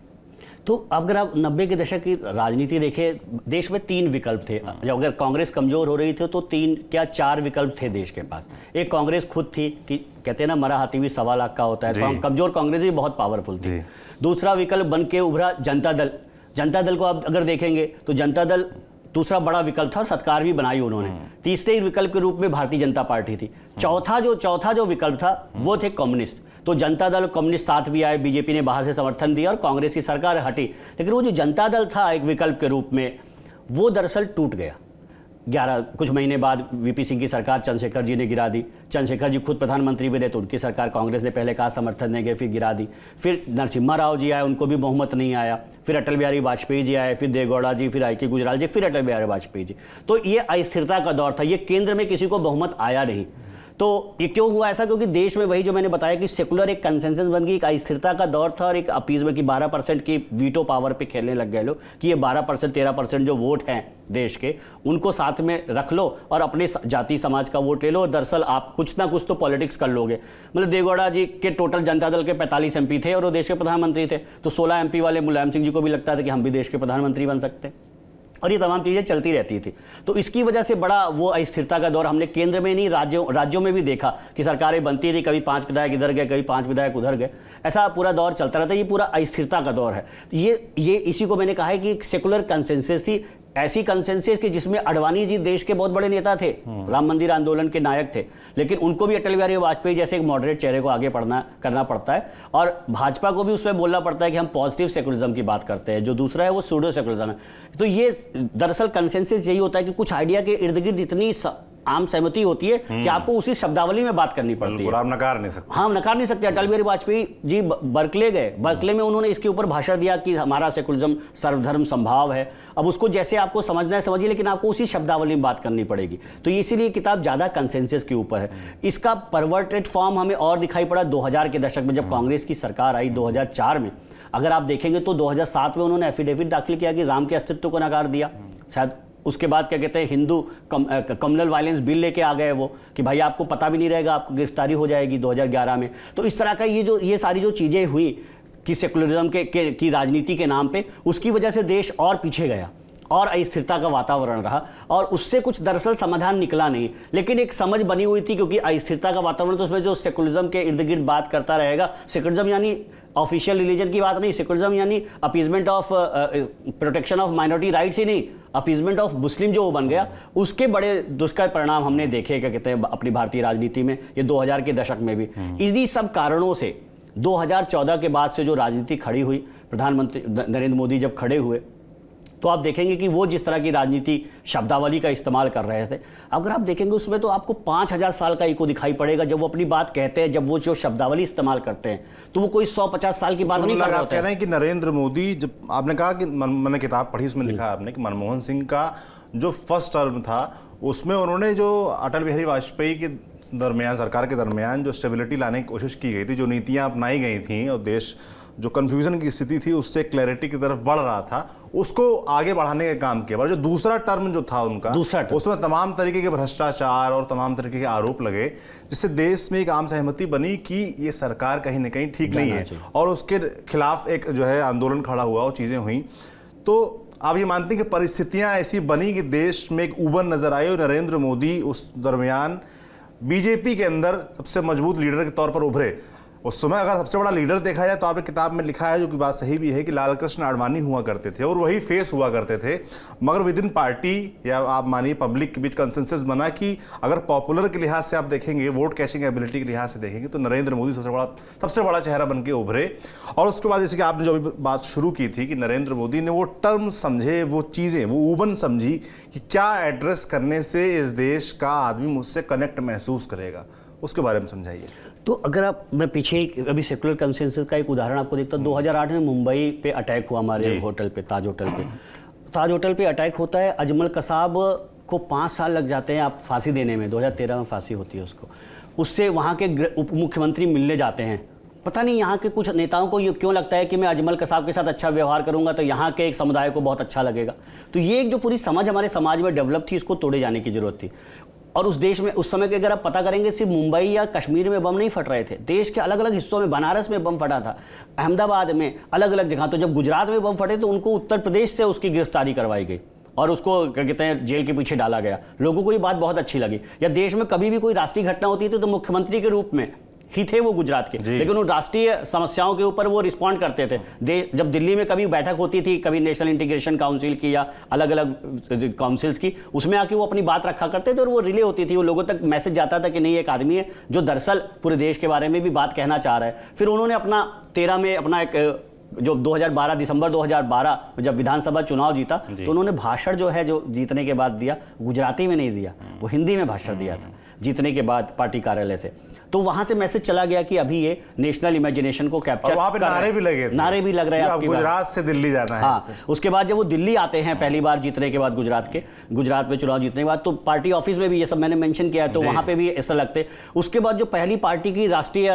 S2: तो अगर आप 90 के दशक की राजनीति देखें, देश में 3 विकल्प थे। जब अगर कांग्रेस कमजोर हो रही थी तो 3 क्या 4 विकल्प थे देश के पास। एक कांग्रेस खुद थी कि कहते हैं ना, मरा हाथी भी 1.25 लाख का होता है, तो कमजोर कांग्रेस भी बहुत पावरफुल थी। दूसरा विकल्प बन के उभरा जनता दल। जनता दल को आप अगर देखेंगे तो जनता दल दूसरा बड़ा विकल्प था, सरकार भी बनाई उन्होंने। तीसरे विकल्प के रूप में भारतीय जनता पार्टी थी। चौथा जो विकल्प था वो थे कम्युनिस्ट। तो जनता दल और कम्युनिस्ट साथ भी आए, बीजेपी ने बाहर से समर्थन दिया और कांग्रेस की सरकार हटी। लेकिन वो जो जनता दल था एक विकल्प के रूप में, वो दरअसल टूट गया। कुछ महीने बाद वीपी सिंह की सरकार चंद्रशेखर जी ने गिरा दी। चंद्रशेखर जी खुद प्रधानमंत्री भी रहे तो उनकी सरकार कांग्रेस ने पहले कहा समर्थन देंगे, फिर गिरा दी। फिर नरसिम्हा राव जी आए, उनको भी बहुमत नहीं आया। फिर अटल बिहारी वाजपेयी जी आए, फिर देवेगौड़ा जी, फिर आई.के. गुजराल जी, फिर अटल बिहारी वाजपेयी जी। तो ये अस्थिरता का दौर था, ये केंद्र में किसी को बहुमत आया नहीं। तो ये क्यों हुआ ऐसा? क्योंकि देश में वही जो मैंने बताया कि सेकुलर एक कंसेंसस बन गई, एक अस्थिरता का दौर था और एक अपीजमेंट की 12% की वीटो पावर पे खेलने लग गए लोग कि ये 12% 13% जो वोट हैं देश के, उनको साथ में रख लो और अपने जाति समाज का वोट ले लो, और दरअसल आप कुछ ना कुछ तो पॉलिटिक्स कर लोगे। मतलब देवेगौड़ा जी के टोटल जनता दल के 45 MP थे और वो देश के प्रधानमंत्री थे, तो 16 MP वाले मुलायम सिंह जी को भी लगता था कि हम भी देश के प्रधानमंत्री बन सकते हैं, और ये तमाम चीज़ें चलती रहती थी। तो इसकी वजह से बड़ा वो अस्थिरता का दौर हमने केंद्र में नहीं राज्यों में भी देखा कि सरकारें बनती थी, कभी 5 विधायक इधर गए, कभी 5 विधायक उधर गए, ऐसा पूरा दौर चलता रहता है। ये पूरा अस्थिरता का दौर है। ये इसी को मैंने कहा है कि एक सेकुलर कंसेंसस थी, ऐसी कंसेंसस कि जिसमें अडवाणी जी देश के बहुत बड़े नेता थे, राम मंदिर आंदोलन के नायक थे, लेकिन उनको भी अटल बिहारी वाजपेयी जैसे एक मॉडरेट चेहरे को आगे करना पड़ता है, और भाजपा को भी उसमें बोलना पड़ता है कि हम पॉजिटिव सेकुलरिज्म की बात करते हैं, जो दूसरा है वो सूडो सेकुलरिज्म है। तो ये दरअसल कंसेंसस यही होता है कि कुछ आइडिया के इर्द गिर्द इतनी आम सहमति होती है कि आपको उसी शब्दावली में बात करनी पड़ती है।
S1: आप नकार नहीं सकते।
S2: हाँ, नकार नहीं सकते। अटल बिहारी वाजपेयी जी बर्कले गए, बर्कले में उन्होंने इसके ऊपर भाषण दिया कि हमारा सेकुलरिज्म सर्वधर्म संभाव है। अब उसको जैसे आपको समझना है समझिए, लेकिन आपको उसी शब्दावली में बात करनी पड़ेगी। तो इसीलिए किताब ज़्यादा कंसेंसस के ऊपर है। इसका परवर्टेड फॉर्म हमें और दिखाई पड़ा 2000 के दशक में, जब कांग्रेस की सरकार आई 2004 में। अगर आप देखेंगे तो 2007 में उन्होंने एफिडेविट दाखिल किया कि राम के अस्तित्व को नकार दिया। शायद उसके बाद क्या कहते हैं, हिंदू कम्युनल वायलेंस बिल लेके आ गए वो, कि भाई आपको पता भी नहीं रहेगा, आपको गिरफ्तारी हो जाएगी 2011 में। तो इस तरह का ये सारी जो चीज़ें हुई कि सेकुलरिज्म की राजनीति के नाम पे, उसकी वजह से देश और पीछे गया और अस्थिरता का वातावरण रहा, और उससे कुछ दरअसल समाधान निकला नहीं। लेकिन एक समझ बनी हुई थी, क्योंकि अस्थिरता का वातावरण, तो उसमें जो सेकुलरिज्म के इर्द गिर्द बात करता रहेगा। सेकुलरिज्म यानी ऑफिशियल रिलीजन की बात नहीं, सेकुलरिज्म यानी appeasement of protection of minority rights ही नहीं, अपीजमेंट ऑफ मुस्लिम जो बन गया, उसके बड़े दुष्कर परिणाम हमने देखे, क्या कहते हैं, अपनी भारतीय राजनीति में, ये 2000 के दशक में भी। इन्हीं सब कारणों से 2014 के बाद से जो राजनीति खड़ी हुई, प्रधानमंत्री नरेंद्र मोदी जब खड़े हुए, तो आप देखेंगे कि वो जिस तरह की राजनीति शब्दावली का इस्तेमाल कर रहे थे, अगर आप देखेंगे उसमें तो आपको 5000 साल का इको दिखाई पड़ेगा। जब वो अपनी बात कहते हैं, जब वो जो शब्दावली इस्तेमाल करते हैं, तो वो कोई 150 साल की बात नहीं कर रहे होते हैं।
S1: कह रहे हैं कि नरेंद्र मोदी, जब आपने कहा कि मैंने किताब पढ़ी, उसमें लिखा आपने कि मनमोहन सिंह का जो फर्स्ट टर्म था, उसमें उन्होंने जो अटल बिहारी वाजपेयी के दरमियान, सरकार के दरमियान जो स्टेबिलिटी लाने की कोशिश की गई थी, जो नीतियाँ अपनाई गई थी, और देश जो कन्फ्यूजन की स्थिति थी उससे क्लैरिटी की तरफ बढ़ रहा था, उसको आगे बढ़ाने का काम किया। पर जो दूसरा टर्म जो था उनका, उसमें तमाम तरीके के भ्रष्टाचार और तमाम तरीके के आरोप लगे, जिससे देश में एक आम सहमति बनी कि ये सरकार कहीं ना कहीं ठीक नहीं है, और उसके खिलाफ एक जो है आंदोलन खड़ा हुआ और चीज़ें हुई। तो आप ये मानते हैं कि परिस्थितियाँ ऐसी बनी कि देश में एक उबन नजर आई, और नरेंद्र मोदी उस दरमियान बीजेपी के अंदर सबसे मजबूत लीडर के तौर पर उभरे। उस समय अगर सबसे बड़ा लीडर देखा जाए तो आपने किताब में लिखा है, जो कि बात सही भी है, कि लाल कृष्ण आडवाणी हुआ करते थे और वही फेस हुआ करते थे। मगर विद इन पार्टी, या आप मानिए पब्लिक के बीच कंसेंसस बना कि अगर पॉपुलर के लिहाज से आप देखेंगे, वोट कैशिंग एबिलिटी के लिहाज से देखेंगे, तो नरेंद्र मोदी सबसे बड़ा चेहरा बन के उभरे। और उसके बाद जैसे कि आपने जो अभी बात शुरू की थी कि नरेंद्र मोदी ने वो टर्म समझे, वो चीज़ें, वो उबन समझी कि क्या एड्रेस करने से इस देश का आदमी मुझसे कनेक्ट महसूस करेगा, उसके बारे में समझाइए।
S2: तो अगर मैं पीछे अभी सेकुलर कंसेंसस का एक उदाहरण आपको देखता हूँ। 2008 में मुंबई पे अटैक हुआ, हमारे होटल पे, ताज होटल पे अटैक होता है। अजमल कसाब को 5 साल लग जाते हैं आप फांसी देने में। 2013 में फांसी होती है उसको। उससे वहाँ के उप मुख्यमंत्री मिलने जाते हैं। पता नहीं यहाँ के कुछ नेताओं को ये क्यों लगता है कि मैं अजमल कसाब के साथ अच्छा व्यवहार करूंगा तो यहाँ के एक समुदाय को बहुत अच्छा लगेगा। तो ये एक जो पूरी समझ हमारे समाज में डेवलप थी, इसको तोड़े जाने की जरूरत थी। और उस देश में उस समय के अगर आप पता करेंगे, सिर्फ मुंबई या कश्मीर में बम नहीं फट रहे थे, देश के अलग अलग हिस्सों में, बनारस में बम फटा था, अहमदाबाद में, अलग अलग जगह। तो जब गुजरात में बम फटे तो उनको उत्तर प्रदेश से उसकी गिरफ्तारी करवाई गई और उसको क्या कहते हैं, जेल के पीछे डाला गया। लोगों को ये बात बहुत अच्छी लगी। या देश में कभी भी कोई राष्ट्रीय घटना होती थी तो मुख्यमंत्री के रूप में ही थे वो गुजरात के, लेकिन उन राष्ट्रीय समस्याओं के ऊपर वो रिस्पॉन्ड करते थे। जब दिल्ली में कभी बैठक होती थी, कभी नेशनल इंटीग्रेशन काउंसिल की या अलग अलग काउंसिल्स की, उसमें आके वो अपनी बात रखा करते थे और वो रिले होती थी। वो लोगों तक मैसेज जाता था कि नहीं, एक आदमी है जो दरअसल पूरे देश के बारे में भी बात कहना चाह रहा है। फिर उन्होंने अपना 13 में अपना एक जो 2012 दिसंबर 2012 जब विधानसभा चुनाव जीता, तो उन्होंने भाषण जो है, जो जीतने के बाद दिया, गुजराती में नहीं दिया, वो हिंदी में भाषण दिया था जीतने के बाद पार्टी कार्यालय से। तो वहां से मैसेज चला गया कि अभी ये नेशनल इमेजिनेशन को कैप्चर,
S1: वहां पे नारे भी लगे थे,
S2: नारे भी लग रहे हैं आपके
S1: गुजरात से दिल्ली जाना है।
S2: हाँ, उसके बाद जब वो दिल्ली आते हैं पहली बार जीतने के बाद, गुजरात में चुनाव जीतने के बाद, तो पार्टी ऑफिस में भी ये सब मैंने मेंशन किया है, तो वहां पे भी ऐसा लगते। उसके बाद जो पहली पार्टी की राष्ट्रीय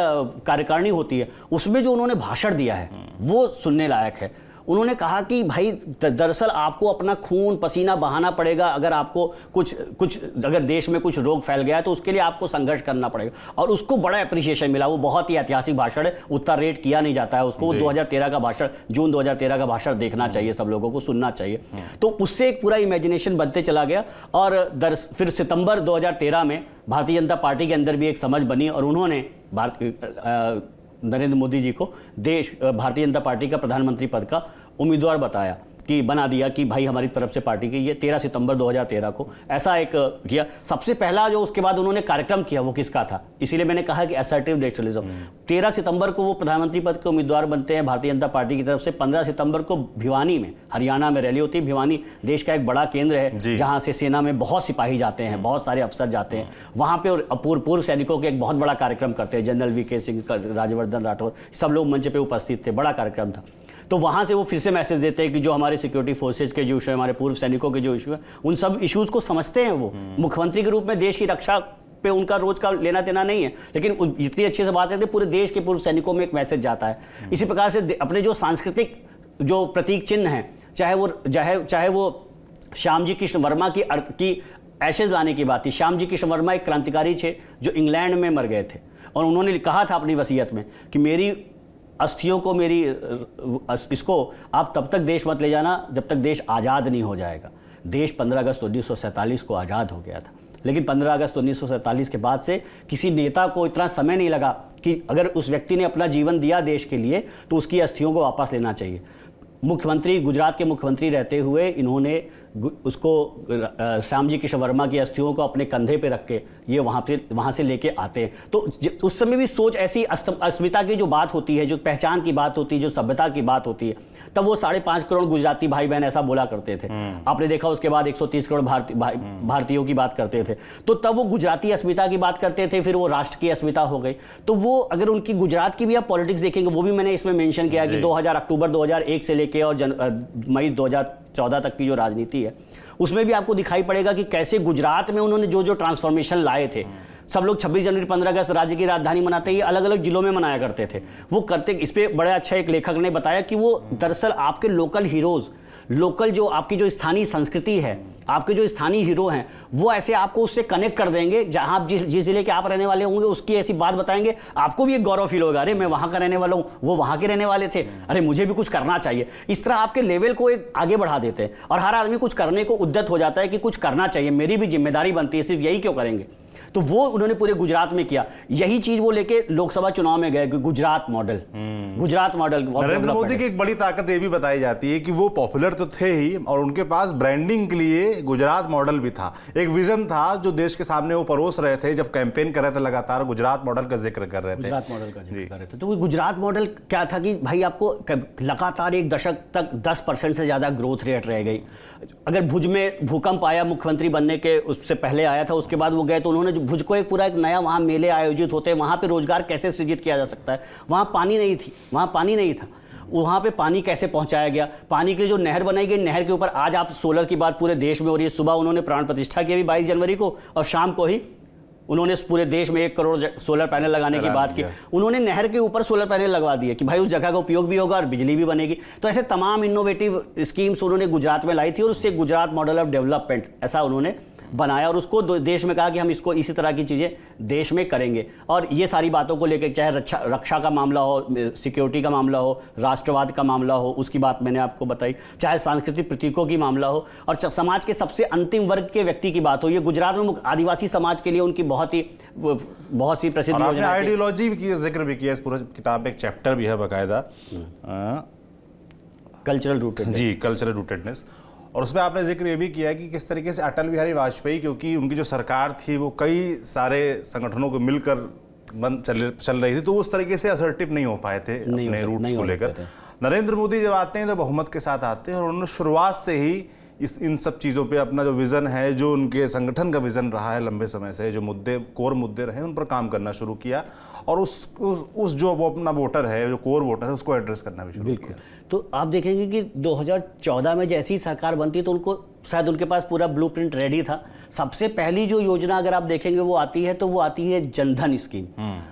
S2: कार्यकारिणी होती है, उसमें जो उन्होंने भाषण दिया है वो सुनने लायक है। उन्होंने कहा कि भाई दरअसल आपको अपना खून पसीना बहाना पड़ेगा, अगर आपको कुछ अगर देश में कुछ रोग फैल गया है तो उसके लिए आपको संघर्ष करना पड़ेगा। और उसको बड़ा एप्रिसिएशन मिला। वो बहुत ही ऐतिहासिक भाषण है, उतना रेट किया नहीं जाता है उसको। 2013 का भाषण, जून 2013 का भाषण देखना चाहिए, सब लोगों को सुनना चाहिए। तो उससे एक पूरा इमेजिनेशन बनते चला गया। और फिर सितंबर 2013 में भारतीय जनता पार्टी के अंदर भी एक समझ बनी और उन्होंने नरेंद्र मोदी जी को भारतीय जनता पार्टी का प्रधानमंत्री पद का उम्मीदवार बताया। कि बना दिया कि भाई हमारी तरफ से पार्टी की, ये 13 सितंबर 2013 को ऐसा एक किया। सबसे पहला जो उसके बाद उन्होंने कार्यक्रम किया वो किसका था, इसीलिए मैंने कहा कि असर्टिव नेशनलिज्म। 13 सितंबर को वो प्रधानमंत्री पद के उम्मीदवार बनते हैं भारतीय जनता पार्टी की तरफ से। 15 सितंबर को भिवानी में, हरियाणा में रैली होती है। भिवानी देश का एक बड़ा केंद्र है जहाँ से सेना में बहुत सिपाही जाते हैं, बहुत सारे अफसर जाते हैं वहाँ पे, और पूर्व सैनिकों के एक बहुत बड़ा कार्यक्रम करते हैं। जनरल वीके सिंह, राज्यवर्धन राठौर, सब लोग मंच पे उपस्थित थे, बड़ा कार्यक्रम था। तो वहाँ से वो फिर से मैसेज देते हैं कि जो हमारे सिक्योरिटी फोर्सेज के जो इशू है, हमारे पूर्व सैनिकों के जो इशू है, उन सब इश्यूज़ को समझते हैं वो। मुख्यमंत्री के रूप में देश की रक्षा पे उनका रोज का लेना देना नहीं है, लेकिन इतनी अच्छी से बात है कि पूरे देश के पूर्व सैनिकों में एक मैसेज जाता है। इसी प्रकार से अपने जो सांस्कृतिक जो प्रतीक चिन्ह हैं, चाहे वो श्याम जी कृष्ण वर्मा की एशेज लाने की बात थी। श्याम जी कृष्ण वर्मा एक क्रांतिकारी थे जो इंग्लैंड में मर गए थे, और उन्होंने कहा था अपनी वसीयत में कि मेरी अस्थियों को, इसको आप तब तक देश मत ले जाना जब तक देश आज़ाद नहीं हो जाएगा। देश 15 अगस्त 1947 को आज़ाद हो गया था, लेकिन 15 अगस्त 1947 के बाद से किसी नेता को इतना समय नहीं लगा कि अगर उस व्यक्ति ने अपना जीवन दिया देश के लिए तो उसकी अस्थियों को वापस लेना चाहिए। मुख्यमंत्री, गुजरात के मुख्यमंत्री रहते हुए इन्होंने उसको श्याम जी कृष्ण वर्मा की अस्थियों को अपने कंधे पे रख के ये वहाँ से लेके आते हैं। तो उस समय भी सोच ऐसी अस्मिता की जो बात होती है, जो पहचान की बात होती है, जो सभ्यता की बात होती है, तब वो 5.5 करोड़ गुजराती भाई बहन ऐसा बोला करते थे। आपने देखा उसके बाद 130 करोड़ भारतीयों की बात करते थे। तो तब वो गुजराती अस्मिता की बात करते थे, फिर वो राष्ट्र की अस्मिता हो गई। तो वो अगर उनकी गुजरात की भी आप पॉलिटिक्स देखेंगे, वो भी मैंने इसमें मेंशन किया कि अक्टूबर 2001 से लेके और मई 2014 तक की जो राजनीति है, उसमें भी आपको दिखाई पड़ेगा कि कैसे गुजरात में उन्होंने जो जो ट्रांसफॉर्मेशन लाए थे। सब लोग 26 जनवरी 15 अगस्त राज्य की राजधानी मनाते ही अलग अलग जिलों में मनाया करते थे। वो करते, इस पे बड़ा अच्छा एक लेखक ने बताया कि वो दरअसल आपके लोकल हीरोज, लोकल जो आपकी जो स्थानीय संस्कृति है, आपके जो स्थानीय हीरो हैं, वो ऐसे आपको उससे कनेक्ट कर देंगे। जहां आप जिस जिले के आप रहने वाले होंगे उसकी ऐसी बात बताएंगे, आपको भी एक गौरव फील होगा, अरे मैं वहां का रहने वाला हूं, वो वहां के रहने वाले थे, अरे मुझे भी कुछ करना चाहिए। इस तरह आपके लेवल को एक आगे बढ़ा देते हैं और हर आदमी कुछ करने को उद्यत हो जाता है कि कुछ करना चाहिए, मेरी भी जिम्मेदारी बनती है, सिर्फ यही क्यों करेंगे। तो वो उन्होंने पूरे गुजरात में किया। यही चीज वो लेके लोकसभा चुनाव में गए कि गुजरात मॉडल।
S1: नरेंद्र मोदी की एक बड़ी ताकत ये भी बताई जाती है कि वो पॉपुलर तो थे ही, और उनके पास ब्रांडिंग के लिए गुजरात मॉडल भी था। एक विजन था जो देश के सामने वो परोस रहे थे जब कैंपेन कर रहे थे, लगातार गुजरात मॉडल का जिक्र कर रहे थे।
S2: गुजरात मॉडल का जिक्र कर रहे थे। तो वो गुजरात मॉडल क्या था कि भाई आपको लगातार एक दशक तक 10% से ज्यादा ग्रोथ रेट रह गई। अगर भुज में भूकंप आया, मुख्यमंत्री बनने के उससे पहले आया था, उसके बाद वो गए तो उन्होंने भुज को एक पूरा एक नया वहाँ मेले आयोजित होते हैं, वहाँ पे रोजगार कैसे सृजित किया जा सकता है। वहाँ पानी नहीं था, वहाँ पे पानी कैसे पहुँचाया गया। पानी के लिए जो नहर बनाई गई, नहर के ऊपर आज आप सोलर की बात पूरे देश में हो रही है। सुबह उन्होंने प्राण प्रतिष्ठा की भी 22 जनवरी को, और शाम को ही उन्होंने पूरे देश में 1 करोड़ सोलर पैनल लगाने की बात की। उन्होंने नहर के ऊपर सोलर पैनल लगवा दिए कि भाई उस जगह का उपयोग भी होगा और बिजली भी बनेगी। तो ऐसे तमाम इनोवेटिव स्कीम्स उन्होंने गुजरात में लाई थी और उससे गुजरात मॉडल ऑफ डेवलपमेंट ऐसा उन्होंने बनाया, और उसको देश में कहा कि हम इसको इसी तरह की चीज़ें देश में करेंगे। और ये सारी बातों को लेकर, चाहे रक्षा का मामला हो, सिक्योरिटी का मामला हो, राष्ट्रवाद का मामला हो, उसकी बात मैंने आपको बताई, चाहे सांस्कृतिक प्रतीकों की मामला हो, और समाज के सबसे अंतिम वर्ग के व्यक्ति की बात हो। ये गुजरात में आदिवासी समाज के लिए उनकी बहुत सी प्रसिद्ध योजना।
S1: आइडियोलॉजी की जिक्र भी किया, इस पूरी किताब में एक चैप्टर भी है बाकायदा,
S2: कल्चरल रूटेडनेस।
S1: जी, कल्चरल रूटेडनेस। और उसमें आपने जिक्र ये भी किया कि किस तरीके से अटल बिहारी वाजपेयी, क्योंकि उनकी जो सरकार थी वो कई सारे संगठनों को मिलकर चल रही थी, तो उस तरीके से असर्टिव नहीं हो पाए थे अपने रूट्स को लेकर। नरेंद्र मोदी जब आते हैं तो बहुमत के साथ आते हैं, और उन्होंने शुरुआत से ही इन सब चीज़ों पे अपना जो विज़न है, जो उनके संगठन का विज़न रहा है लंबे समय से, जो कोर मुद्दे रहे, उन पर काम करना शुरू किया, और उस जो वो अपना वोटर है, जो कोर वोटर है, उसको एड्रेस करना भी शुरू किया।
S2: तो आप देखेंगे कि 2014 में जैसी सरकार बनती तो उनको शायद उनके पास पूरा ब्लूप्रिंट रेडी था। सबसे पहली जो योजना अगर आप देखेंगे वो आती है, तो वो आती है जनधन स्कीम।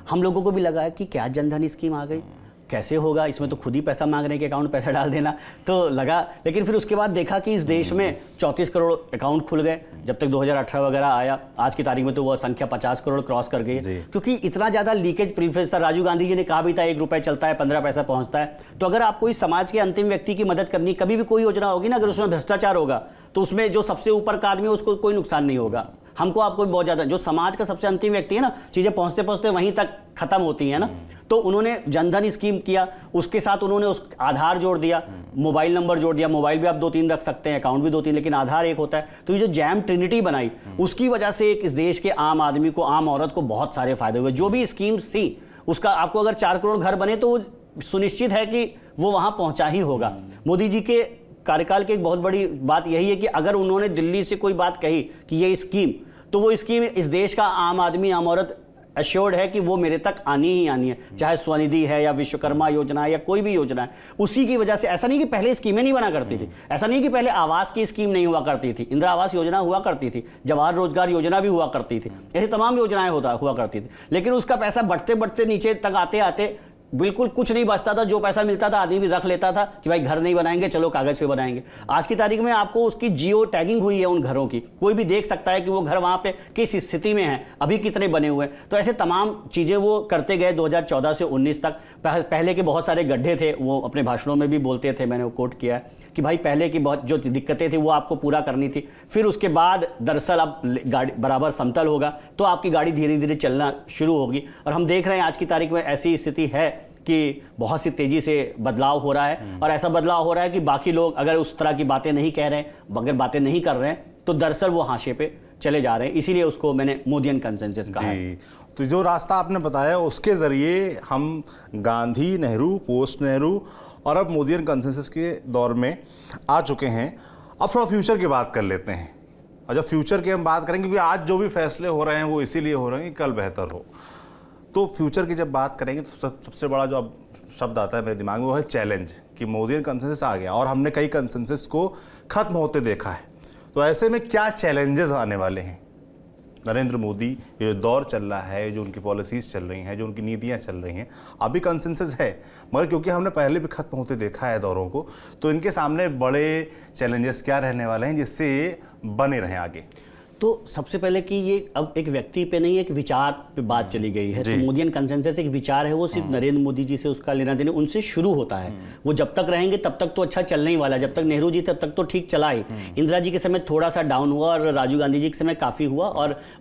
S2: हम लोगों को भी लगा है कि क्या जनधन स्कीम आ गई, कैसे होगा, इसमें तो खुद ही पैसा मांग रहे हैं कि अकाउंट में पैसा डाल देना, तो लगा। लेकिन फिर उसके बाद देखा कि इस देश में 34 करोड़ अकाउंट खुल गए जब तक 2018 वगैरह आया। आज की तारीख में तो वो संख्या 50 करोड़ क्रॉस कर गई है, क्योंकि इतना ज़्यादा लीकेज प्रीफरेंस था। राजीव गांधी जी ने कहा भी था 1 रुपये चलता है 15 पैसा पहुँचता है। तो अगर आपको इस समाज के अंतिम व्यक्ति की मदद करनी, कभी भी कोई योजना होगी ना, अगर उसमें भ्रष्टाचार होगा तो उसमें जो सबसे ऊपर का आदमी है उसको कोई नुकसान नहीं होगा, हमको आपको भी बहुत ज़्यादा, जो समाज का सबसे अंतिम व्यक्ति है ना, चीज़ें पहुँचते पहुँचते वहीं तक खत्म होती हैं ना। तो उन्होंने जनधन स्कीम किया, उसके साथ उन्होंने उस आधार जोड़ दिया, मोबाइल नंबर जोड़ दिया। मोबाइल भी आप 2-3 रख सकते हैं, अकाउंट भी 2-3, लेकिन आधार एक होता है। तो ये जो जैम ट्रिनिटी बनाई, उसकी वजह से एक इस देश के आम आदमी को, आम औरत को बहुत सारे फायदे हुए। जो भी स्कीम्स थी उसका, आपको अगर 4 करोड़ घर बने तो सुनिश्चित है कि वो वहाँ पहुँचा ही होगा। मोदी जी के कार्यकाल की एक बहुत बड़ी बात यही है कि अगर उन्होंने दिल्ली से कोई बात कही कि ये स्कीम, तो वो स्कीम इस देश का आम आदमी, आम औरत एश्योर्ड है कि वो मेरे तक आनी ही आनी है, चाहे स्वनिधि है या विश्वकर्मा योजना है या कोई भी योजना है। उसी की वजह से, ऐसा नहीं कि पहले स्कीमें नहीं बना करती थी, ऐसा नहीं कि पहले आवास की स्कीम नहीं हुआ करती थी, इंदिरा आवास योजना हुआ करती थी, जवाहर रोजगार योजना भी हुआ करती थी, ऐसी तमाम योजनाएं हुआ करती थी। लेकिन उसका पैसा बढ़ते बढ़ते नीचे तक आते आते बिल्कुल कुछ नहीं बचता था। जो पैसा मिलता था आदमी भी रख लेता था कि भाई घर नहीं बनाएंगे, चलो कागज पे बनाएंगे। आज की तारीख में आपको उसकी जियो टैगिंग हुई है उन घरों की, कोई भी देख सकता है कि वो घर वहाँ पे किस स्थिति में है, अभी कितने बने हुए हैं। तो ऐसे तमाम चीज़ें वो करते गए 2014 से 19 तक। पहले के बहुत सारे गड्ढे थे, वो अपने भाषणों में भी बोलते थे, मैंने वो कोट किया है कि भाई पहले की बहुत जो दिक्कतें थी वो आपको पूरा करनी थी। फिर उसके बाद दरअसल अब गाड़ी बराबर समतल होगा तो आपकी गाड़ी धीरे धीरे चलना शुरू होगी। और हम देख रहे हैं आज की तारीख में ऐसी स्थिति है कि बहुत सी तेज़ी से बदलाव हो रहा है। और ऐसा बदलाव हो रहा है कि बाकी लोग अगर उस तरह की बातें नहीं कह रहे हैं, अगर बातें नहीं कर रहे हैं, तो दरअसल वो हाशिए पे चले जा रहे हैं। इसीलिए उसको मैंने मोदियन कंसेंसस कहा है।
S1: तो जो रास्ता आपने बताया उसके ज़रिए हम गांधी, नेहरू, पोस्ट नेहरू और अब मोदियन कंसेंसस के दौर में आ चुके हैं। अब थोड़ा फ्यूचर की बात कर लेते हैं। और जब फ्यूचर की हम बात करेंगे, क्योंकि आज जो भी फैसले हो रहे हैं वो इसीलिए हो रहे हैं कि कल बेहतर हो, तो फ्यूचर की जब बात करेंगे तो सबसे बड़ा जो अब शब्द आता है मेरे दिमाग में वो है चैलेंज, कि मोदियन कंसेंसस आ गया और हमने कई कंसेंसस को खत्म होते देखा है। तो ऐसे में क्या चैलेंजेस आने वाले हैं? नरेंद्र मोदी, ये जो दौर चल रहा है, जो उनकी पॉलिसीज़ चल रही हैं, जो उनकी नीतियाँ चल रही हैं, अभी कंसेंसस है, मगर क्योंकि हमने पहले भी खत्म होते देखा है दौरों को, तो इनके सामने बड़े चैलेंजेस क्या रहने वाले हैं जिससे ये बने रहें आगे?
S2: तो सबसे पहले कि ये अब एक व्यक्ति पे नहीं, एक विचार पे बात चली गई है। तो मोदियन कंसेंसस एक विचार है, वो सिर्फ नरेंद्र मोदी जी से उसका लेना देना उनसे शुरू होता है। वो जब तक रहेंगे तब तक तो अच्छा चलने ही वाला है। जब तक नेहरू जी तब तक तो ठीक चला ही। इंदिरा जी के समय थोड़ा सा डाउन हुआ और राजीव गांधी जी के समय काफ़ी हुआ,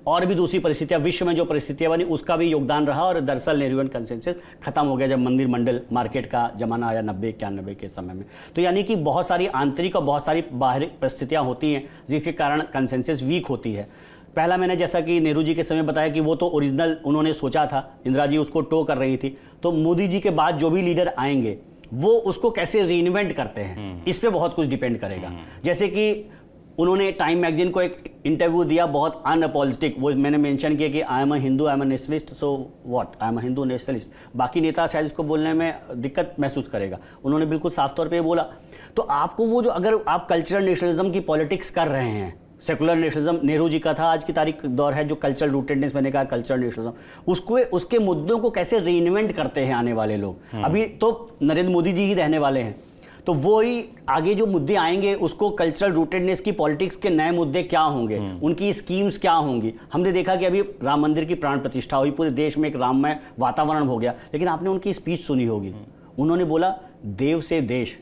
S2: और भी दूसरी परिस्थितियाँ, विश्व में जो परिस्थितियाँ बनी उसका भी योगदान रहा। और दरअसल नेहरूवियन कंसेंसस खत्म हो गया जब मंदिर मंडल मार्केट का जमाना आया 90-91 के समय में। तो यानी कि बहुत सारी आंतरिक और बहुत सारी बाहरी परिस्थितियाँ होती हैं जिसके कारण कंसेंसस वीक होती है। पहला मैंने जैसा कि नेहरू जी के समय बताया कि वो तो ओरिजिनल उन्होंने सोचा था, इंदिरा जी उसको टो कर रही थी। तो मोदी जी के बाद जो भी लीडर आएंगे वो उसको कैसे रीइन्वेंट करते हैं, इस पे बहुत कुछ डिपेंड करेगा। जैसे कि उन्होंने टाइम मैगजीन को एक इंटरव्यू दिया, बहुत अनअपोलिटिक, वो मैंने मेंशन किया कि I am a Hindu, I am a nationalist, so what, I am a Hindu nationalist. बाकी नेता शायद इसको बोलने में दिक्कत महसूस करेगा, उन्होंने बिल्कुल साफ तौर पे बोला। तो आपको वो जो, अगर आप कल्चरल नेशनलिज्म की पॉलिटिक्स कर रहे हैं, सेकुलर नेशनलिज्म नेहरू जी का था, आज की तारीख दौर है जो कल्चरल रूटेडनेस, मैंने कहा कल्चरल नेशनलिज्म, उसको उसके मुद्दों को कैसे रीइन्वेंट करते हैं आने वाले लोग। अभी तो नरेंद्र मोदी जी ही रहने वाले हैं, तो वो ही आगे जो मुद्दे आएंगे उसको कल्चरल रूटेडनेस की पॉलिटिक्स के नए मुद्दे क्या होंगे, उनकी स्कीम्स क्या होंगी। हमने देखा कि अभी राम मंदिर की प्राण प्रतिष्ठा हुई, पूरे देश में एक राममय वातावरण हो गया, लेकिन आपने उनकी स्पीच सुनी होगी, उन्होंने बोला देव से देश,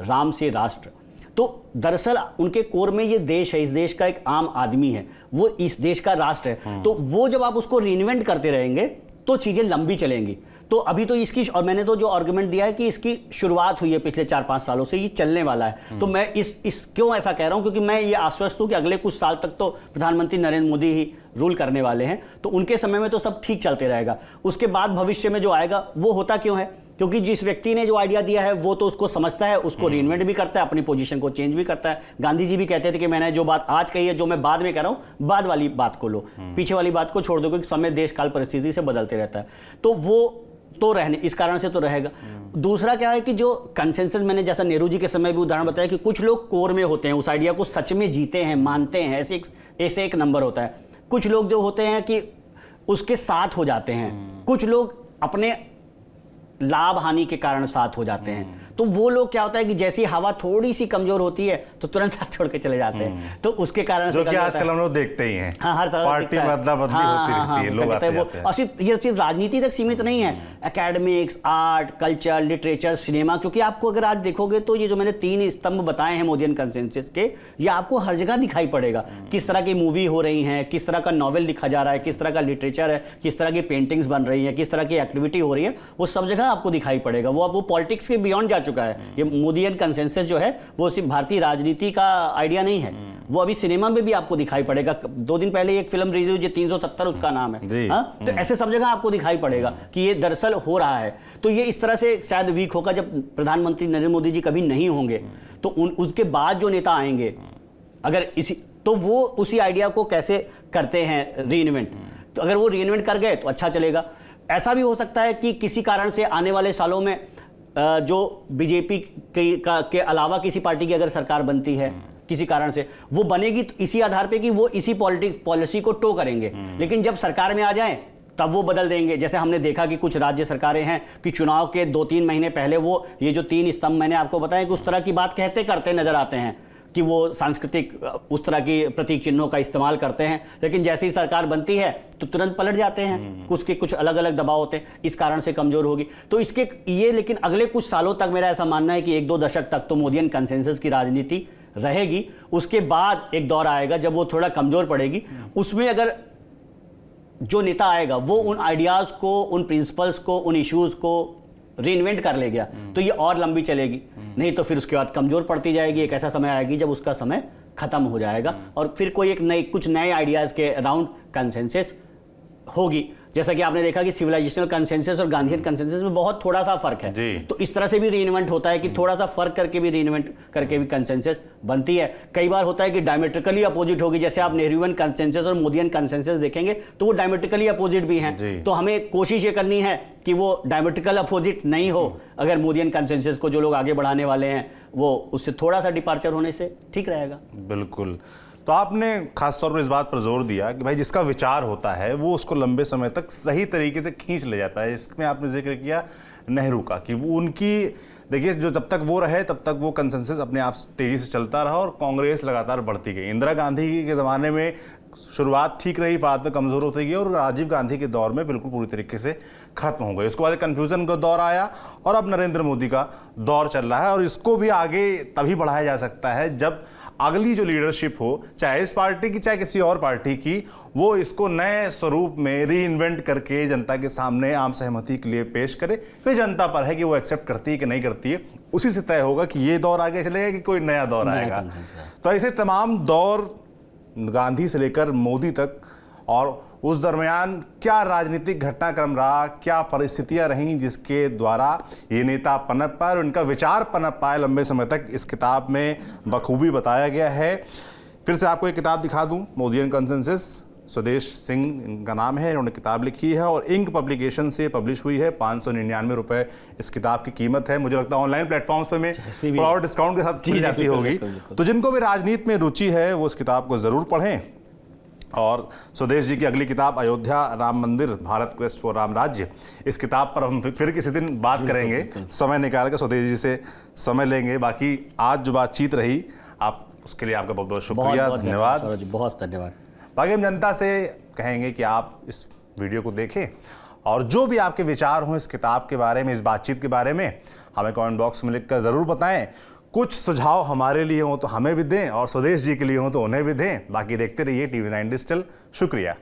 S2: राम से राष्ट्र। तो दरअसल उनके कोर में ये देश है, इस देश का एक आम आदमी है, वो इस देश का राष्ट्र है। तो वो जब आप उसको रीइन्वेंट करते रहेंगे तो चीज़ें लंबी चलेंगी। तो अभी तो इसकी, और मैंने तो जो आर्गुमेंट दिया है कि इसकी शुरुआत हुई है पिछले 4-5 सालों से, ये चलने वाला है। तो मैं इस क्यों ऐसा कह रहा हूँ, क्योंकि मैं ये आश्वस्त हूँ कि अगले कुछ साल तक तो प्रधानमंत्री नरेंद्र मोदी ही रूल करने वाले हैं। तो उनके समय में तो सब ठीक चलते रहेगा। उसके बाद भविष्य में जो आएगा वो होता क्यों है, क्योंकि जिस व्यक्ति ने जो आइडिया दिया है वो तो उसको समझता है, उसको रीइन्वेंट भी करता है, अपनी पोजीशन को चेंज भी करता है। गांधी जी भी कहते थे कि मैंने जो बात आज कही है, जो मैं बाद में कह रहा हूँ, बाद वाली बात को लो, पीछे वाली बात को छोड़ दो, क्योंकि समय देश काल परिस्थिति से बदलते रहता है। तो वो तो रहने, इस कारण से तो रहेगा। दूसरा क्या है कि जो कंसेंसस, मैंने जैसा नेहरू जी के समय भी उदाहरण बताया कि कुछ लोग कोर में होते हैं, उस आइडिया को सच में जीते हैं, मानते हैं, ऐसे एक नंबर होता है। कुछ लोग जो होते हैं कि उसके साथ हो जाते हैं, कुछ लोग अपने लाभ हानि के कारण साथ हो जाते हैं। तो वो लोग क्या होता है कि जैसी हवा थोड़ी सी कमजोर होती है तो तुरंत साथ छोड़ के चले जाते हैं, तो उसके कारण
S1: जो कि आजकल हम लोग देखते ही हैं।
S2: हाँ, हर तरह
S1: पार्टी बदला बदली होती रहती है, लोग आते जाते हैं।
S2: और सिर्फ राजनीति तक सीमित नहीं है, academics, art, culture, literature, cinema, क्योंकि आपको अगर आज देखोगे तो ये जो मैंने 3 स्तंभ बताए हैं मोदियन कंसेंसस के, ये आपको हर जगह दिखाई पड़ेगा। किस तरह की मूवी हो रही है, किस तरह का नॉवेल लिखा जा रहा है, किस तरह का लिटरेचर है, किस तरह की पेंटिंग्स बन रही है, किस तरह की एक्टिविटी हो रही है, वो सब जगह आपको दिखाई पड़ेगा। वो पॉलिटिक्स के बियॉन्ड जा चुका है। ये मोदियन कंसेंसस जो है वो सिर्फ भारतीय राजनीति का आइडिया नहीं है, वो अभी सिनेमा में भी आपको दिखाई पड़ेगा। 2 दिन पहले एक फिल्म रिलीज हुई 370 उसका नाम है। तो ऐसे सब जगह आपको दिखाई पड़ेगा कि ये दरअसल हो रहा है। तो ये इस तरह से शायद वीक होगा जब प्रधानमंत्री नरेंद्र मोदी जी कभी नहीं होंगे, तो उसके बाद जो नेता आएंगे अगर इसी, तो वो उसी आइडिया को कैसे करते हैं रीइन्वेंट, तो अगर वो रीइन्वेंट कर गए तो अच्छा चलेगा। ऐसा भी हो सकता है कि किसी कारण से आने वाले सालों में जो बीजेपी के अलावा किसी पार्टी की अगर सरकार बनती है किसी कारण से, वो बनेगी तो इसी आधार पे कि वो इसी पॉलिसी को टो करेंगे, लेकिन जब सरकार में आ जाएं तब वो बदल देंगे। जैसे हमने देखा कि कुछ राज्य सरकारें हैं कि चुनाव के 2-3 महीने पहले वो ये जो 3 स्तंभ मैंने आपको बताया कि उस तरह की बात कहते करते नजर आते हैं कि वो सांस्कृतिक उस तरह की प्रतीक चिन्हों का इस्तेमाल करते हैं, लेकिन जैसे ही सरकार बनती है तो तुरंत पलट जाते हैं। उसके कुछ अलग अलग दबाव होते हैं, इस कारण से कमजोर होगी। तो इसके ये, लेकिन अगले कुछ सालों तक मेरा ऐसा मानना है कि 1-2 दशक तक तो मोदियन कंसेंसस की राजनीति रहेगी। उसके बाद एक दौर आएगा जब वो थोड़ा कमजोर पड़ेगी। उसमें अगर जो नेता आएगा वो उन आइडियाज को, उन प्रिंसिपल्स को, उन इश्यूज को रीइन्वेंट कर ले गया तो ये और लंबी चलेगी, नहीं तो फिर उसके बाद कमजोर पड़ती जाएगी। एक ऐसा समय आएगी जब उसका समय खत्म हो जाएगा और फिर कोई कुछ नए आइडियाज के अराउंड कंसेंसस होगी। जैसा कि आपने देखा कि सिविलाइजेशनल कंसेंसस और गांधीयन कंसेंसस में बहुत थोड़ा सा फर्क है, तो इस तरह से भी रीइन्वेंट होता है कि थोड़ा सा फर्क करके भी रीइन्वेंट करके भी कंसेंसस बनती है। कई बार होता है कि डायमेट्रिकली अपोजिट होगी, जैसे आप नेहरूवियन कंसेंसस और मोदियन कंसेंसस देखेंगे तो वो डायमेट्रिकली अपोजिट भी हैं। तो हमें कोशिश ये करनी है कि वो डायमेट्रिकल अपोजिट नहीं हो। अगर मोदियन कंसेंसस को जो लोग आगे बढ़ाने वाले हैं वो उससे थोड़ा सा डिपार्चर होने से ठीक रहेगा।
S1: बिल्कुल। तो आपने खास तौर पर इस बात पर जोर दिया कि भाई जिसका विचार होता है वो उसको लंबे समय तक सही तरीके से खींच ले जाता है। इसमें आपने जिक्र किया नेहरू का कि वो उनकी, देखिए, जो जब तक वो रहे तब तक वो कंसेंसस अपने आप तेजी से चलता रहा और कांग्रेस लगातार बढ़ती गई। इंदिरा गांधी के ज़माने में शुरुआत ठीक रही, बाद में कमज़ोर होती गई और राजीव गांधी के दौर में बिल्कुल पूरी तरीके से खत्म हो गई। उसके बाद कन्फ्यूज़न का दौर आया और अब नरेंद्र मोदी का दौर चल रहा है और इसको भी आगे तभी बढ़ाया जा सकता है जब अगली जो लीडरशिप हो, चाहे इस पार्टी की चाहे किसी और पार्टी की, वो इसको नए स्वरूप में रीइन्वेंट करके जनता के सामने आम सहमति के लिए पेश करे। फिर जनता पर है कि वो एक्सेप्ट करती है कि नहीं करती है, उसी से तय होगा कि ये दौर आगे चलेगा कि कोई नया दौर आएगा। तो ऐसे तमाम दौर गांधी से लेकर मोदी तक, और उस दरमियान क्या राजनीतिक घटनाक्रम रहा, क्या परिस्थितियां रहीं जिसके द्वारा ये नेता पनप पाए और इनका विचार पनप पाए लंबे समय तक, इस किताब में बखूबी बताया गया है। फिर से आपको एक किताब दिखा दूं, मोदियन कंसेंसस, स्वदेश सिंह इनका नाम है, इन्होंने किताब लिखी है और इंक पब्लिकेशन से पब्लिश हुई है। 599 रुपये इस किताब की कीमत है। मुझे लगता है ऑनलाइन प्लेटफॉर्म्स पे में थोड़ा और डिस्काउंट के साथ मिल जाती होगी। तो जिनको भी राजनीति में रुचि है वो इस किताब को ज़रूर पढ़ें। और स्वदेश जी की अगली किताब अयोध्या राम मंदिर, भारत क्वेस्ट फॉर राम राज्य, इस किताब पर हम फिर किसी दिन बात करेंगे, समय निकाल कर स्वदेश जी से समय लेंगे। बाकी आज जो बातचीत रही, आप उसके लिए आपका बहुत बहुत शुक्रिया, धन्यवाद।
S2: बहुत धन्यवाद।
S1: बाकी हम जनता से कहेंगे कि आप इस वीडियो को देखें और जो भी आपके विचार हों इस किताब के बारे में, इस बातचीत के बारे में, हमें कमेंट बॉक्स में लिखकर ज़रूर बताएं। कुछ सुझाव हमारे लिए हों तो हमें भी दें और स्वदेश जी के लिए हों तो उन्हें भी दें। बाकी देखते रहिए TV9 डिजिटल। शुक्रिया।